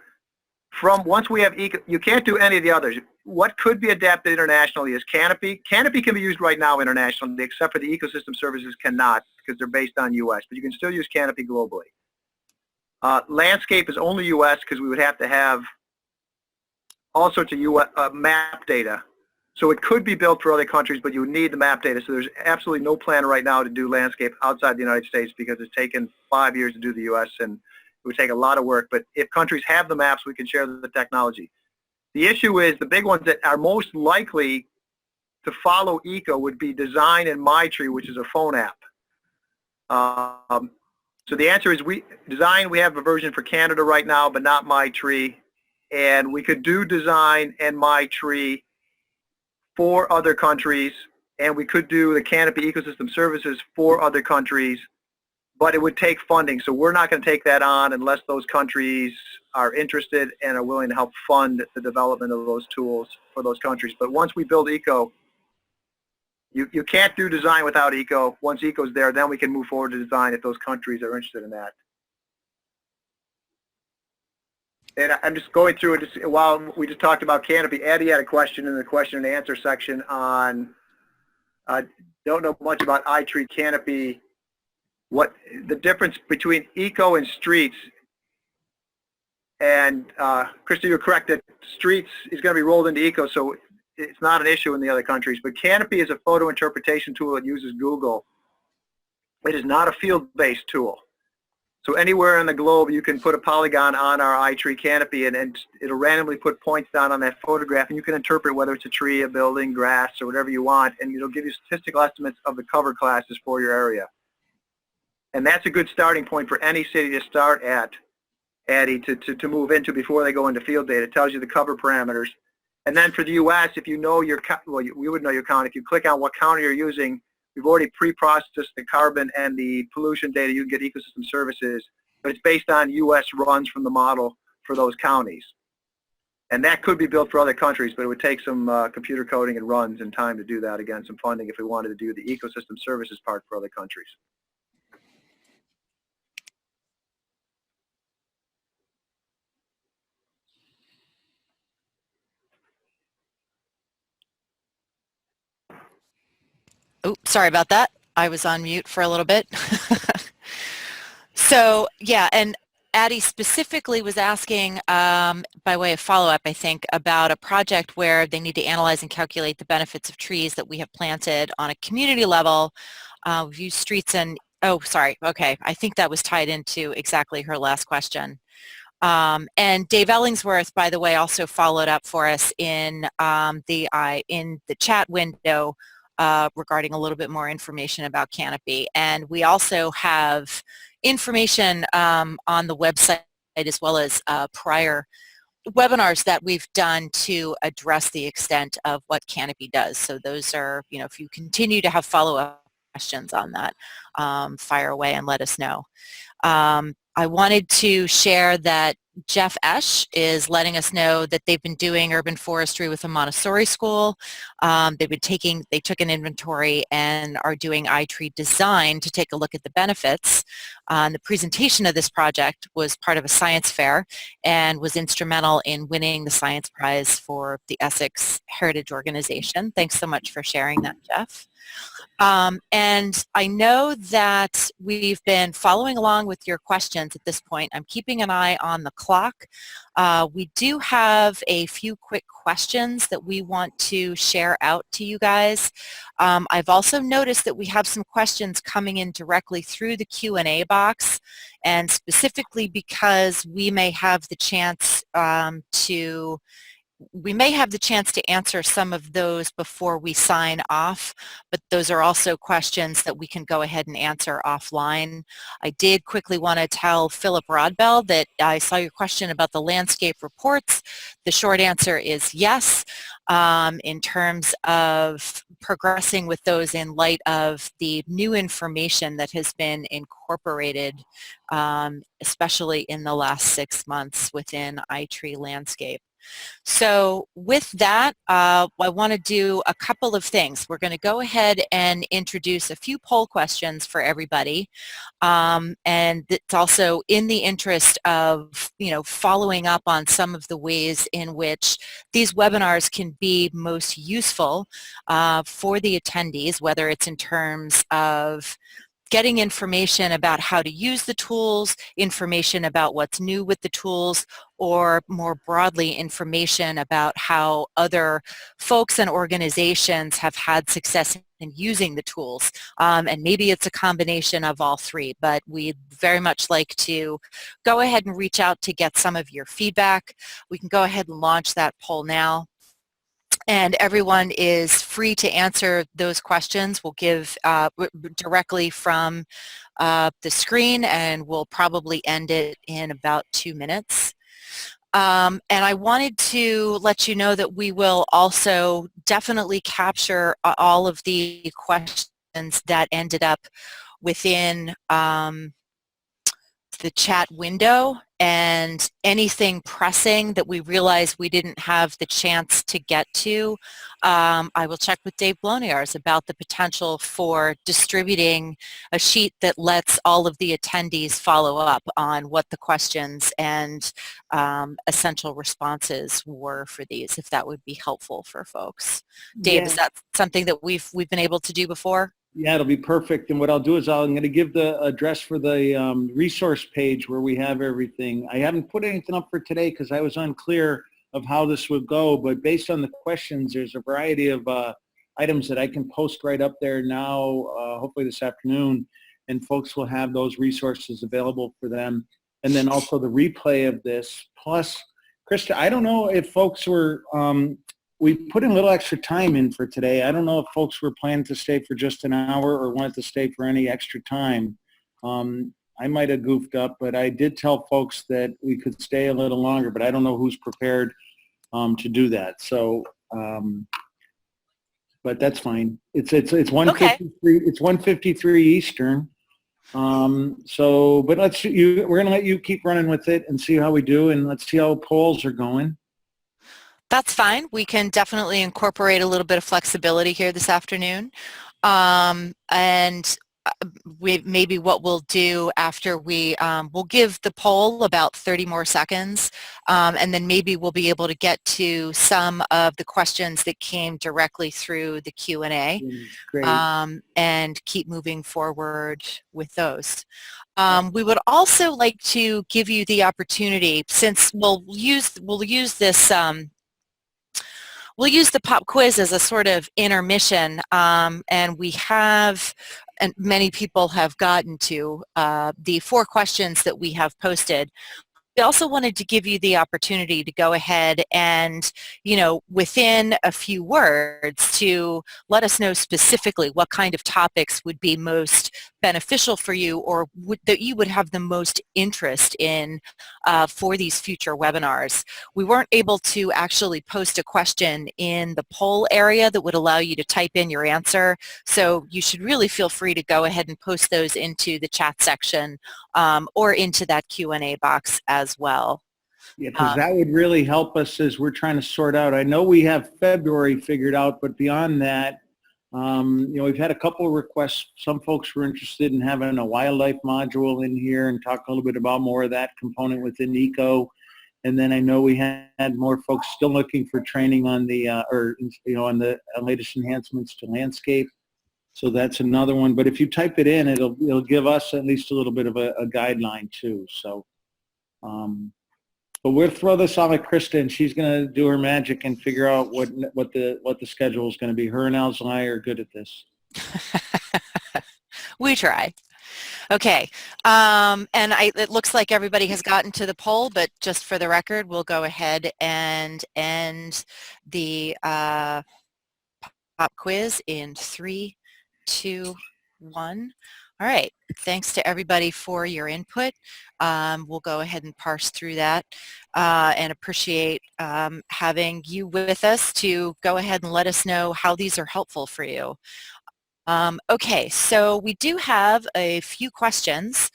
from, once we have eco, you can't do any of the others. What could be adapted internationally is canopy. Canopy can be used right now internationally, except for the ecosystem services cannot because they're based on US, but you can still use canopy globally. Landscape is only US because we would have to have all sorts of US, map data. So it could be built for other countries, but you would need the map data. So there's absolutely no plan right now to do landscape outside the United States because it's taken 5 years to do the US and it would take a lot of work. But if countries have the maps, we can share the technology. The issue is the big ones that are most likely to follow eco would be Design and iTree, which is a phone app. So the answer is Design, we have a version for Canada right now, but not iTree. And we could do Design and iTree for other countries, and we could do the canopy ecosystem services for other countries, but it would take funding. So we're not going to take that on unless those countries are interested and are willing to help fund the development of those tools for those countries. But once we build eco, you can't do Design without eco. Once eco's there, then we can move forward to Design if those countries are interested in that. And I'm just going through it just while we just talked about canopy. Addie had a question in the question and answer section on, don't know much about iTree canopy. What the difference between eco and streets? And Krista, you're correct that streets is going to be rolled into eco, so it's not an issue in the other countries. But canopy is a photo interpretation tool that uses Google. It is not a field-based tool. So anywhere in the globe, you can put a polygon on our iTree canopy, and it'll randomly put points down on that photograph, and you can interpret whether it's a tree, a building, grass, or whatever you want, and it'll give you statistical estimates of the cover classes for your area. And that's a good starting point for any city to start at, Addie, to move into before they go into field data. It tells you the cover parameters. And then for the U.S., if you know your, well, we would know your county. If you click on what county you're using, we've already pre-processed the carbon and the pollution data. You can get ecosystem services, but it's based on U.S. runs from the model for those counties. And that could be built for other countries, but it would take some computer coding and runs and time to do that, again, some funding if we wanted to do the ecosystem services part for other countries. Oh, sorry about that. I was on mute for a little bit. So yeah, and Addie specifically was asking, by way of follow-up, I think, about a project where they need to analyze and calculate the benefits of trees that we have planted on a community level. We've used streets and, oh, sorry, okay. I think that was tied into exactly her last question. And Dave Ellingsworth, by the way, also followed up for us in the chat window regarding a little bit more information about canopy. And we also have information on the website as well as prior webinars that we've done to address the extent of what canopy does. So those are, you know, if you continue to have follow-up questions on that, fire away and let us know. I wanted to share that Jeff Esch is letting us know that they've been doing urban forestry with a Montessori school. They took an inventory and are doing iTree design to take a look at the benefits. The presentation of this project was part of a science fair and was instrumental in winning the science prize for the Essex Heritage Organization. Thanks so much for sharing that, Jeff. And I know that we've been following along with your questions. questions at this point. I'm keeping an eye on the clock. We do have a few quick questions that we want to share out to you guys. I've also noticed that we have some questions coming in directly through the Q&A box, and specifically because we may have the chance to answer some of those before we sign off, but those are also questions that we can go ahead and answer offline. I did quickly want to tell Philip Rodbell that I saw your question about the landscape reports. The short answer is yes, in terms of progressing with those in light of the new information that has been incorporated, especially in the last 6 months within iTree Landscape. So with that, I want to do a couple of things. We're going to go ahead and introduce a few poll questions for everybody. And it's also in the interest of, following up on some of the ways in which these webinars can be most useful for the attendees, whether it's in terms of getting information about how to use the tools, information about what's new with the tools, or more broadly, information about how other folks and organizations have had success in using the tools. And maybe it's a combination of all three, but we'd very much like to go ahead and reach out to get some of your feedback. We can go ahead and launch that poll now. And everyone is free to answer those questions. We'll give directly from the screen, and we'll probably end it in about 2 minutes. And I wanted to let you know that we will also definitely capture all of the questions that ended up within the chat window, and anything pressing that we realize we didn't have the chance to get to, I will check with Dave Bloniars about the potential for distributing a sheet that lets all of the attendees follow up on what the questions and essential responses were for these, if that would be helpful for folks. Dave, Yeah. is that something that we've been able to do before? Yeah, it'll be perfect. And what I'll do is I'm going to give the address for the resource page where we have everything. I haven't put anything up for today because I was unclear of how this would go, but based on the questions, there's a variety of items that I can post right up there now, hopefully this afternoon, and folks will have those resources available for them. And then also the replay of this. Plus, Krista, I don't know if folks were, we put in a little extra time in for today. I don't know if folks were planning to stay for just an hour or wanted to stay for any extra time. I might have goofed up, but I did tell folks that we could stay a little longer, but I don't know who's prepared to do that. So, but that's fine. It's 1:53. It's 1:53 Eastern. So, but we're going to let you keep running with it and see how we do, and let's see how polls are going. That's fine. We can definitely incorporate a little bit of flexibility here this afternoon. And maybe what we'll do after we'll give the poll about 30 more seconds, and then maybe we'll be able to get to some of the questions that came directly through the Q&A, and keep moving forward with those. We would also like to give you the opportunity, since we'll use this we'll use the pop quiz as a sort of intermission, and we have, and many people have gotten to the 4 questions that we have posted. We also wanted to give you the opportunity to go ahead and, within a few words, to let us know specifically what kind of topics would be most beneficial for you, or that you would have the most interest in for these future webinars. We weren't able to actually post a question in the poll area that would allow you to type in your answer, so you should really feel free to go ahead and post those into the chat section or into that Q&A box as well. Yeah, because that would really help us as we're trying to sort out. I know we have February figured out, but beyond that, we've had a couple of requests. Some folks were interested in having a wildlife module in here and talk a little bit about more of that component within ECO. And then I know we had more folks still looking for training on the, on the latest enhancements to landscape. So that's another one. But if you type it in, it'll give us at least a little bit of a guideline too. So, but we'll throw this off at Krista, and she's going to do her magic and figure out what the schedule is going to be. Her and Al's and I are good at this. We try. Okay, it looks like everybody has gotten to the poll, but just for the record, we'll go ahead and end the pop quiz in 3, 2, 1. All right, thanks to everybody for your input. We'll go ahead and parse through that and appreciate having you with us to go ahead and let us know how these are helpful for you. Okay, so we do have a few questions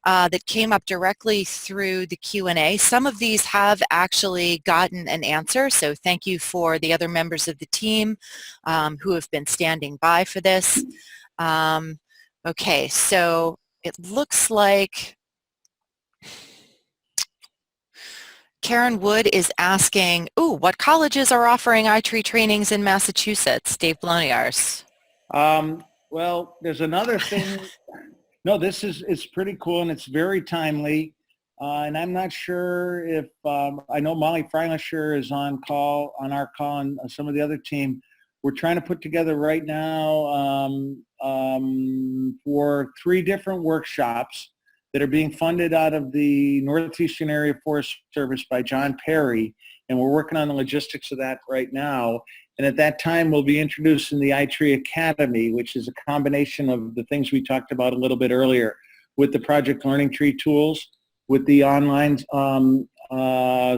that came up directly through the Q&A. Some of these have actually gotten an answer, so thank you for the other members of the team who have been standing by for this. Okay, so it looks like Karen Wood is asking, what colleges are offering iTree trainings in Massachusetts? Dave Bloniars. Well, there's another thing. No, it's pretty cool, and it's very timely. And I'm not sure if, I know Molly Freilisher is on our call, and some of the other team. We're trying to put together right now for 3 different workshops that are being funded out of the Northeastern Area Forest Service by John Perry, and we're working on the logistics of that right now. And at that time, we'll be introducing the iTree Academy, which is a combination of the things we talked about a little bit earlier with the project learning tree tools, with the online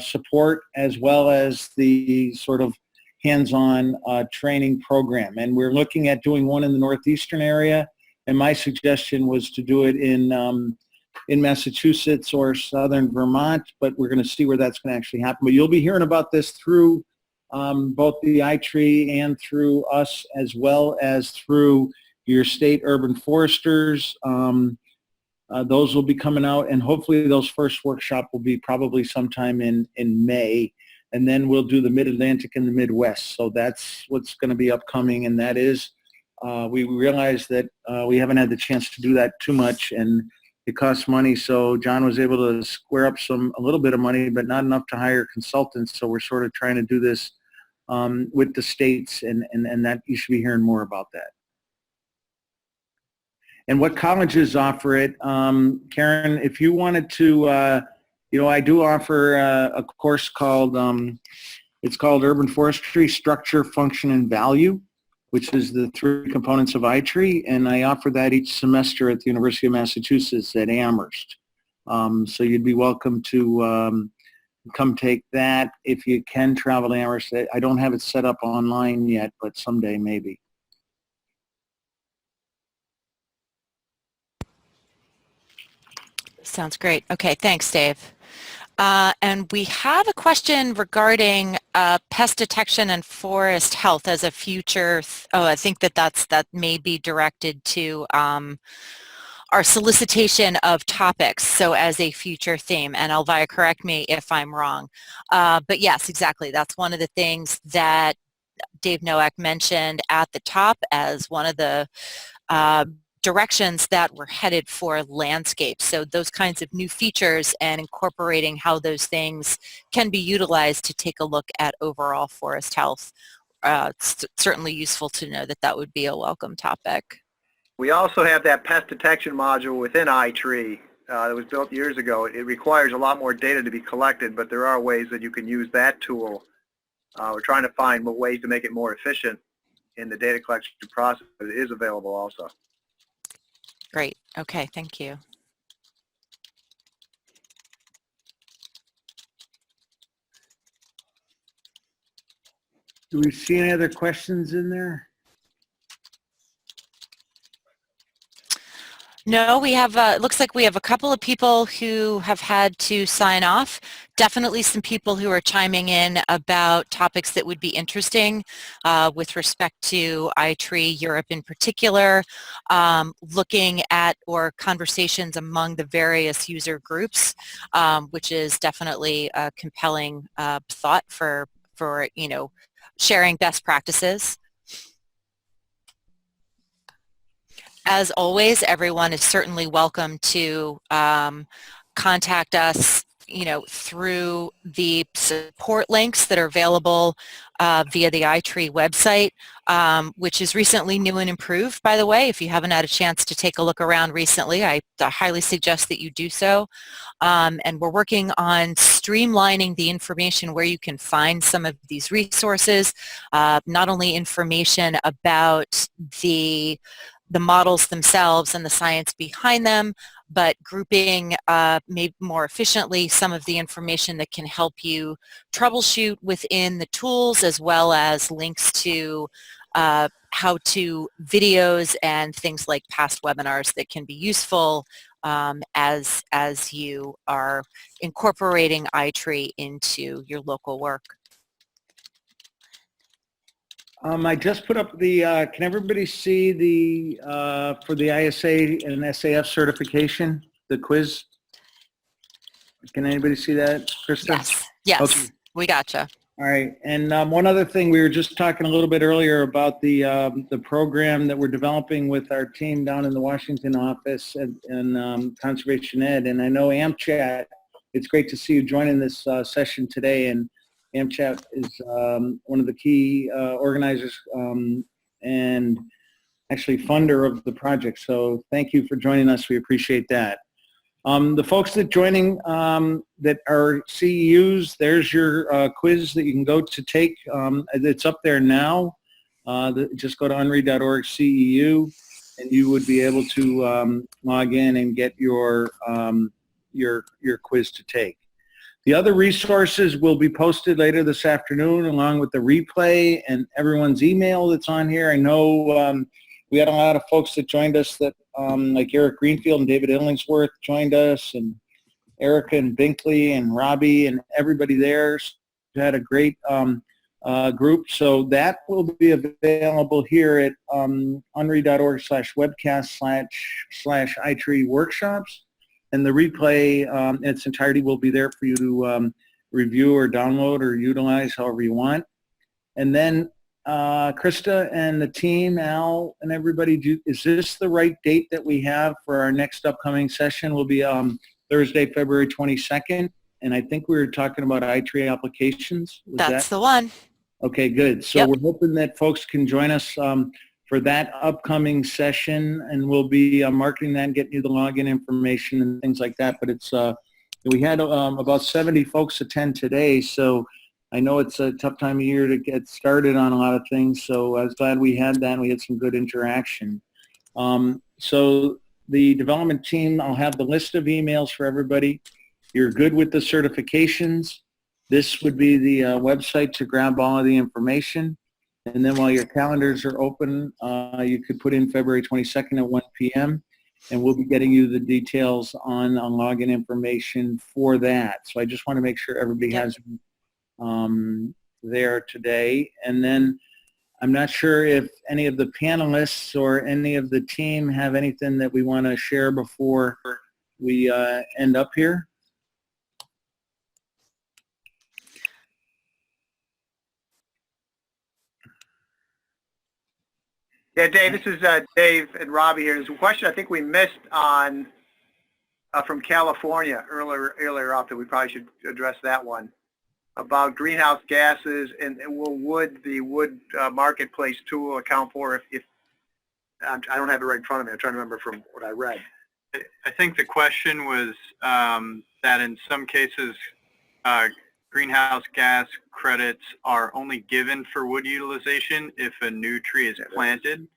support, as well as the sort of hands-on training program. And we're looking at doing one in the Northeastern area. And my suggestion was to do it in Massachusetts or Southern Vermont, but we're going to see where that's going to actually happen. But you'll be hearing about this through both the iTree and through us, as well as through your state urban foresters. Those will be coming out, and hopefully those first workshop will be probably sometime in May, and then we'll do the Mid-Atlantic and the Midwest. So that's what's going to be upcoming, and that is, we realize that we haven't had the chance to do that too much, and it costs money. So John was able to square up a little bit of money, but not enough to hire consultants. So we're sort of trying to do this with the states, and that you should be hearing more about that. And what colleges offer it, Karen, if you wanted to, I do offer a course called, it's called Urban Forestry, Structure, Function, and Value, which is the 3 components of iTree, and I offer that each semester at the University of Massachusetts at Amherst. So you'd be welcome to come take that if you can travel to Amherst. I don't have it set up online yet, but someday maybe. Sounds great. Okay, thanks, Dave. And we have a question regarding pest detection and forest health as a future. I think that may be directed to our solicitation of topics, so as a future theme. And Elvira, correct me if I'm wrong. But yes, exactly. That's one of the things that Dave Nowak mentioned at the top as one of the directions that we're headed for landscape. So those kinds of new features and incorporating how those things can be utilized to take a look at overall forest health. It's certainly useful to know that would be a welcome topic. We also have that pest detection module within iTree that was built years ago. It requires a lot more data to be collected, but there are ways that you can use that tool. We're trying to find ways to make it more efficient in the data collection process, but it is available also. Great. Okay, thank you. Do we see any other questions in there? No, we have, it looks like we have a couple of people who have had to sign off. Definitely some people who are chiming in about topics that would be interesting with respect to iTree Europe in particular, looking at or conversations among the various user groups, which is definitely a compelling thought for sharing best practices. as always, everyone is certainly welcome to contact us, through the support links that are available via the iTree website, which is recently new and improved, by the way. If you haven't had a chance to take a look around recently, I highly suggest that you do so. And we're working on streamlining the information where you can find some of these resources, not only information about the models themselves and the science behind them, but grouping maybe more efficiently some of the information that can help you troubleshoot within the tools, as well as links to how-to videos and things like past webinars that can be useful as you are incorporating iTree into your local work. I just put up the, can everybody see the, for the ISA and SAF certification, the quiz? Can anybody see that, Krista? Yes, yes, Okay. we gotcha. All right, and one other thing, we were just talking a little bit earlier about the program that we're developing with our team down in the Washington office and Conservation Ed, and I know AmChat, it's great to see you joining this session today, and AmChat is one of the key organizers and actually funder of the project, so thank you for joining us, we appreciate that. The folks that joining that are CEUs, there's your quiz that you can go to take. It's up there now. Just go to unri.org CEU, and you would be able to log in and get your quiz to take. The other resources will be posted later this afternoon, along with the replay and everyone's email that's on here. I know we had a lot of folks that joined us that like Eric Greenfield and David Illingsworth joined us, and Erica and Binkley and Robbie and everybody there. So we had a great group. So that will be available here at unri.org/webcast/iTree workshops. And the replay in its entirety will be there for you to review or download or utilize however you want. And then Krista and the team, Al and everybody, is this the right date that we have for our next upcoming session? Will be Thursday, February 22nd, and I think we were talking about iTree applications. That's the one. Okay, good. So Yep. We're hoping that folks can join us for that upcoming session, and we'll be marketing that and getting you the login information and things like that. But it's we had about 70 folks attend today, so I know it's a tough time of year to get started on a lot of things, so I was glad we had that and we had some good interaction. So the development team, I'll have the list of emails for everybody. You're good with the certifications. This would be the website to grab all of the information. And then while your calendars are open, you could put in February 22nd at 1 p.m. and we'll be getting you the details on login information for that. So I just want to make sure everybody has there today. And then I'm not sure if any of the panelists or any of the team have anything that we want to share before we end up here. Yeah, Dave, this is Dave and Robbie here. There's a question I think we missed on from California earlier up that we probably should address that one about greenhouse gases and will the wood marketplace tool account for if I don't have it right in front of me. I'm trying to remember from what I read. I think the question was that in some cases greenhouse gas credits are only given for wood utilization if a new tree is planted.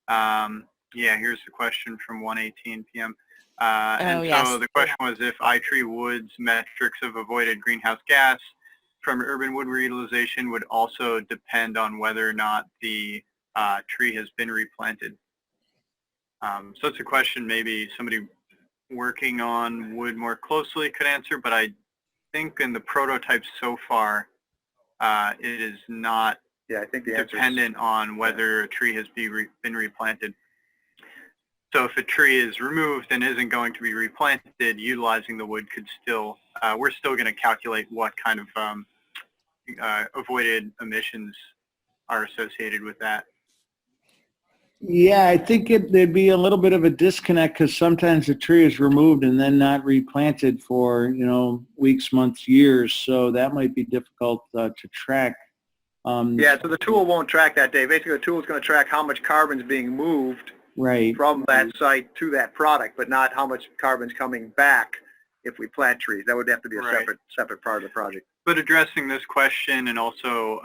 Yeah, here's the question from 1:18 p.m. So the question was if iTree Wood's metrics of avoided greenhouse gas from urban wood reutilization would also depend on whether or not the tree has been replanted. So it's a question maybe somebody working on wood more closely could answer, but I think in the prototypes so far, it is not I think the dependent on whether a tree has been replanted. So if a tree is removed and isn't going to be replanted, utilizing the wood could still, we're still going to calculate what kind of avoided emissions are associated with that. Yeah, I think there'd be a little bit of a disconnect because sometimes the tree is removed and then not replanted for, weeks, months, years. So that might be difficult to track. Yeah, so the tool won't track that, Dave. Basically, the tool is going to track how much carbon is being moved Right. from that site to that product, but not how much carbon's coming back if we plant trees. That would have to be a Right. separate part of the project. But addressing this question and also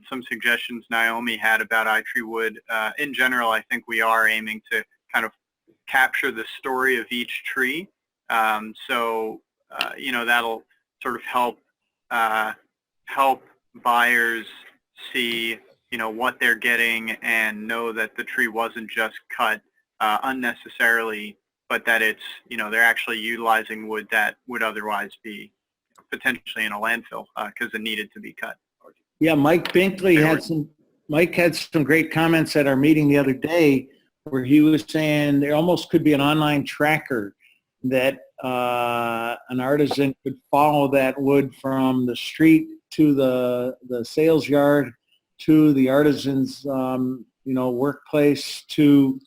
some suggestions Naomi had about iTree wood, in general, I think we are aiming to kind of capture the story of each tree. So, that'll sort of help buyers see, what they're getting and know that the tree wasn't just cut unnecessarily, but that it's, they're actually utilizing wood that would otherwise be potentially in a landfill because it needed to be cut. Yeah, Mike Binkley had some great comments at our meeting the other day where he was saying there almost could be an online tracker that an artisan could follow that wood from the street to the sales yard to the artisan's workplace to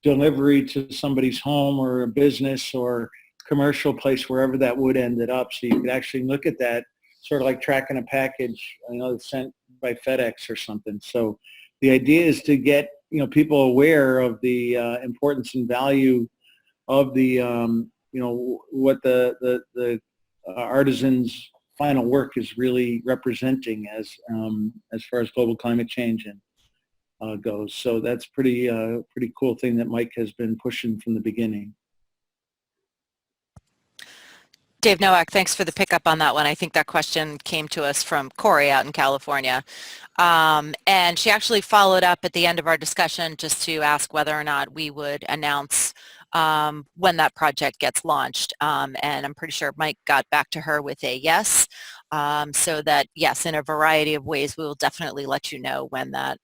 delivery to somebody's home or a business or commercial place, wherever that wood ended up. So you could actually look at that, sort of like tracking a package, that's sent by FedEx or something. So the idea is to get, people aware of the importance and value of the, what the artisan's final work is really representing as far as global climate change goes. So that's pretty cool thing that Mike has been pushing from the beginning. Dave Nowak, thanks for the pickup on that one. I think that question came to us from Corey out in California. And she actually followed up at the end of our discussion just to ask whether or not we would announce when that project gets launched. And I'm pretty sure Mike got back to her with a yes. So that, yes, in a variety of ways, we will definitely let you know when that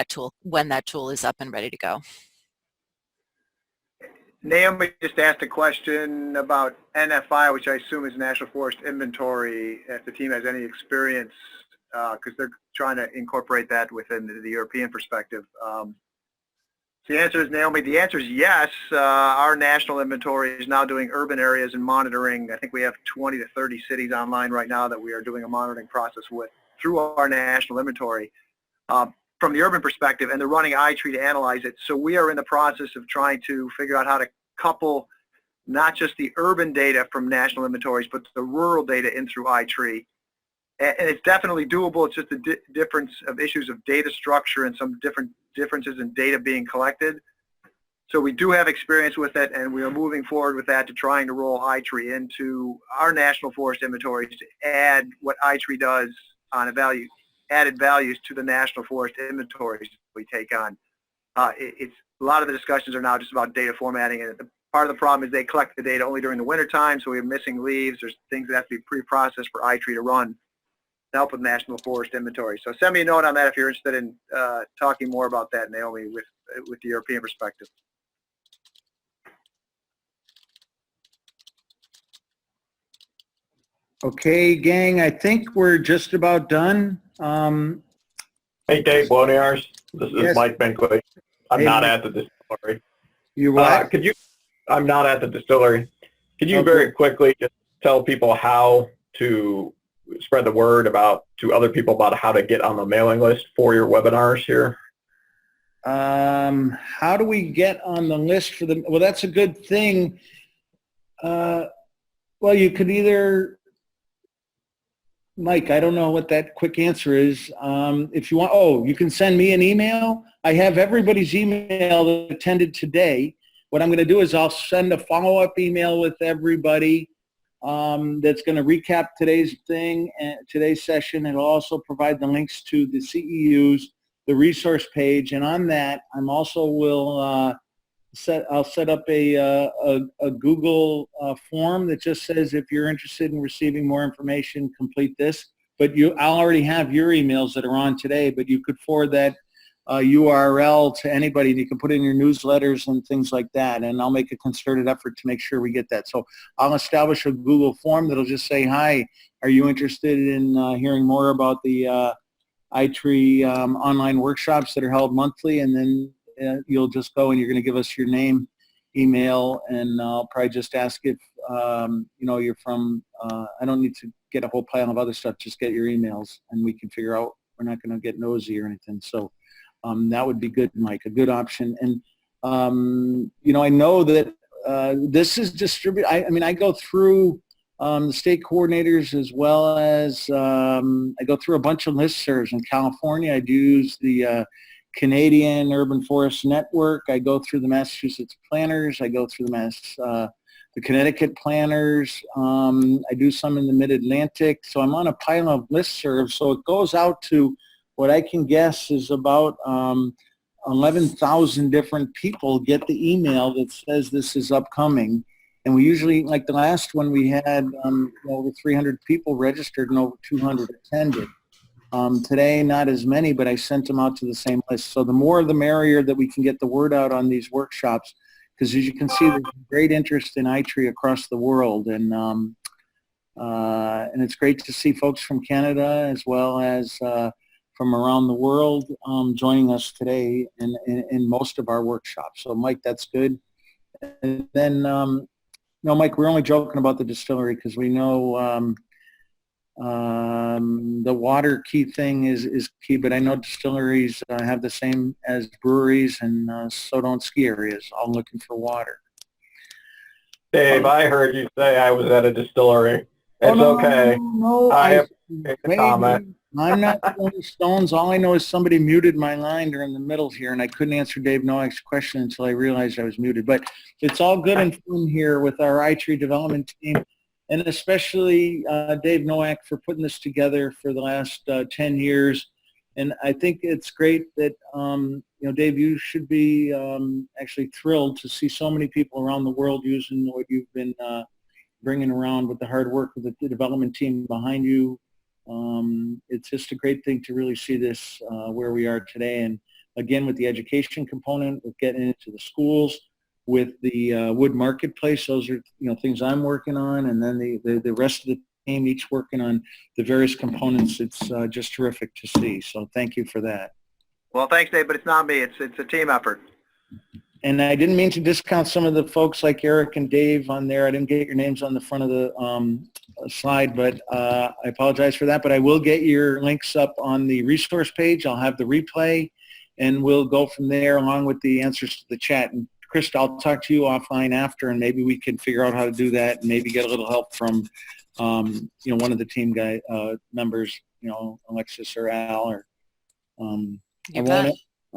tool is up and ready to go. Naomi just asked a question about NFI, which I assume is National Forest Inventory, if the team has any experience, because they're trying to incorporate that within the European perspective. So the answer is, Naomi, the answer is yes. Our national inventory is now doing urban areas and monitoring. I think we have 20 to 30 cities online right now that we are doing a monitoring process with through our national inventory. From the urban perspective, and they're running iTree to analyze it. So we are in the process of trying to figure out how to couple not just the urban data from national inventories, but the rural data in through iTree. And it's definitely doable. It's just a difference of issues of data structure and some differences in data being collected. So we do have experience with it, and we are moving forward with that to trying to roll iTree into our national forest inventories to add what iTree does on added values to the national forest inventories we take on. It's a lot of the discussions are now just about data formatting, and part of the problem is they collect the data only during the winter time, so we have missing leaves. There's things that have to be pre-processed for iTree to run to help with national forest inventory. So send me a note on that if you're interested in talking more about that, Naomi, with the European perspective. Okay, gang, I think we're just about done. Hey, Dave Bloniars. This is Yes. Mike Binkley. I'm Hey, not Mike. at the distillery. You what? I'm not at the distillery. Could you very quickly just tell people how to spread the word to other people about how to get on the mailing list for your webinars here? How do we get on the list for the, well, that's a good thing. Well, you could either, Mike, I don't know what that quick answer is. If you want, you can send me an email. I have everybody's email that attended today. What I'm going to do is I'll send a follow-up email with everybody that's going to recap today's thing and today's session. It'll also provide the links to the CEUs, the resource page, and on that, I'm also will I'll set up a Google form that just says if you're interested in receiving more information, complete this. But I'll already have your emails that are on today, but you could forward that URL to anybody, and you can put it in your newsletters and things like that, and I'll make a concerted effort to make sure we get that. So I'll establish a Google form that'll just say, hi, are you interested in hearing more about the iTree online workshops that are held monthly, and then you'll just go and you're going to give us your name, email, and I'll probably just ask if you're from. I don't need to get a whole pile of other stuff. Just get your emails, and we can figure out. We're not going to get nosy or anything. So that would be good, Mike. A good option. And I know that this is distributed. I go through the state coordinators as well as I go through a bunch of listservs. In California, I do use the Canadian Urban Forest Network. I go through the Massachusetts planners. I go through the Connecticut planners. I do some in the Mid-Atlantic. So I'm on a pile of listservs. So it goes out to what I can guess is about 11,000 different people get the email that says this is upcoming. And we usually, like the last one, we had over 300 people registered and over 200 attended. Today, not as many, but I sent them out to the same list. So the more the merrier that we can get the word out on these workshops, because as you can see, there's great interest in iTree across the world. And it's great to see folks from Canada as well as from around the world joining us today in most of our workshops. So Mike, that's good. And then, Mike, we're only joking about the distillery because we know the water key thing is key, but I know distilleries have the same as breweries, and so don't ski areas, all looking for water. Dave, I heard you say I was at a distillery. It's okay. No, I have a comment. I'm not throwing stones. All I know is somebody muted my line during the middle here, and I couldn't answer Dave Nowak's question until I realized I was muted. But it's all good and fun here with our iTree development team, and especially Dave Nowak for putting this together for the last 10 years. And I think it's great that, Dave, you should be actually thrilled to see so many people around the world using what you've been bringing around with the hard work of the development team behind you. It's just a great thing to really see this where we are today. And again, with the education component, with getting into the schools, with the wood marketplace, those are things I'm working on, and then the rest of the team each working on the various components. It's just terrific to see. So thank you for that. Well, thanks, Dave, but it's not me. It's a team effort. And I didn't mean to discount some of the folks like Eric and Dave on there. I didn't get your names on the front of the slide, but I apologize for that. But I will get your links up on the resource page. I'll have the replay, and we'll go from there along with the answers to the chat. And Krista, I'll talk to you offline after, and maybe we can figure out how to do that, and maybe get a little help from one of the team members, Alexis or Al, or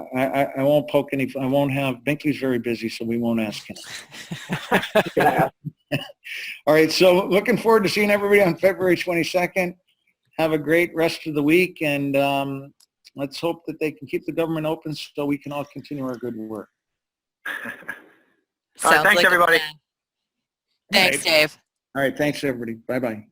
I won't poke any. I won't have. Binkley's very busy, so we won't ask him. All right. So looking forward to seeing everybody on February 22nd. Have a great rest of the week, and let's hope that they can keep the government open so we can all continue our good work. All right, thanks, everybody. Thanks, Dave. All right. Thanks, everybody. Bye-bye.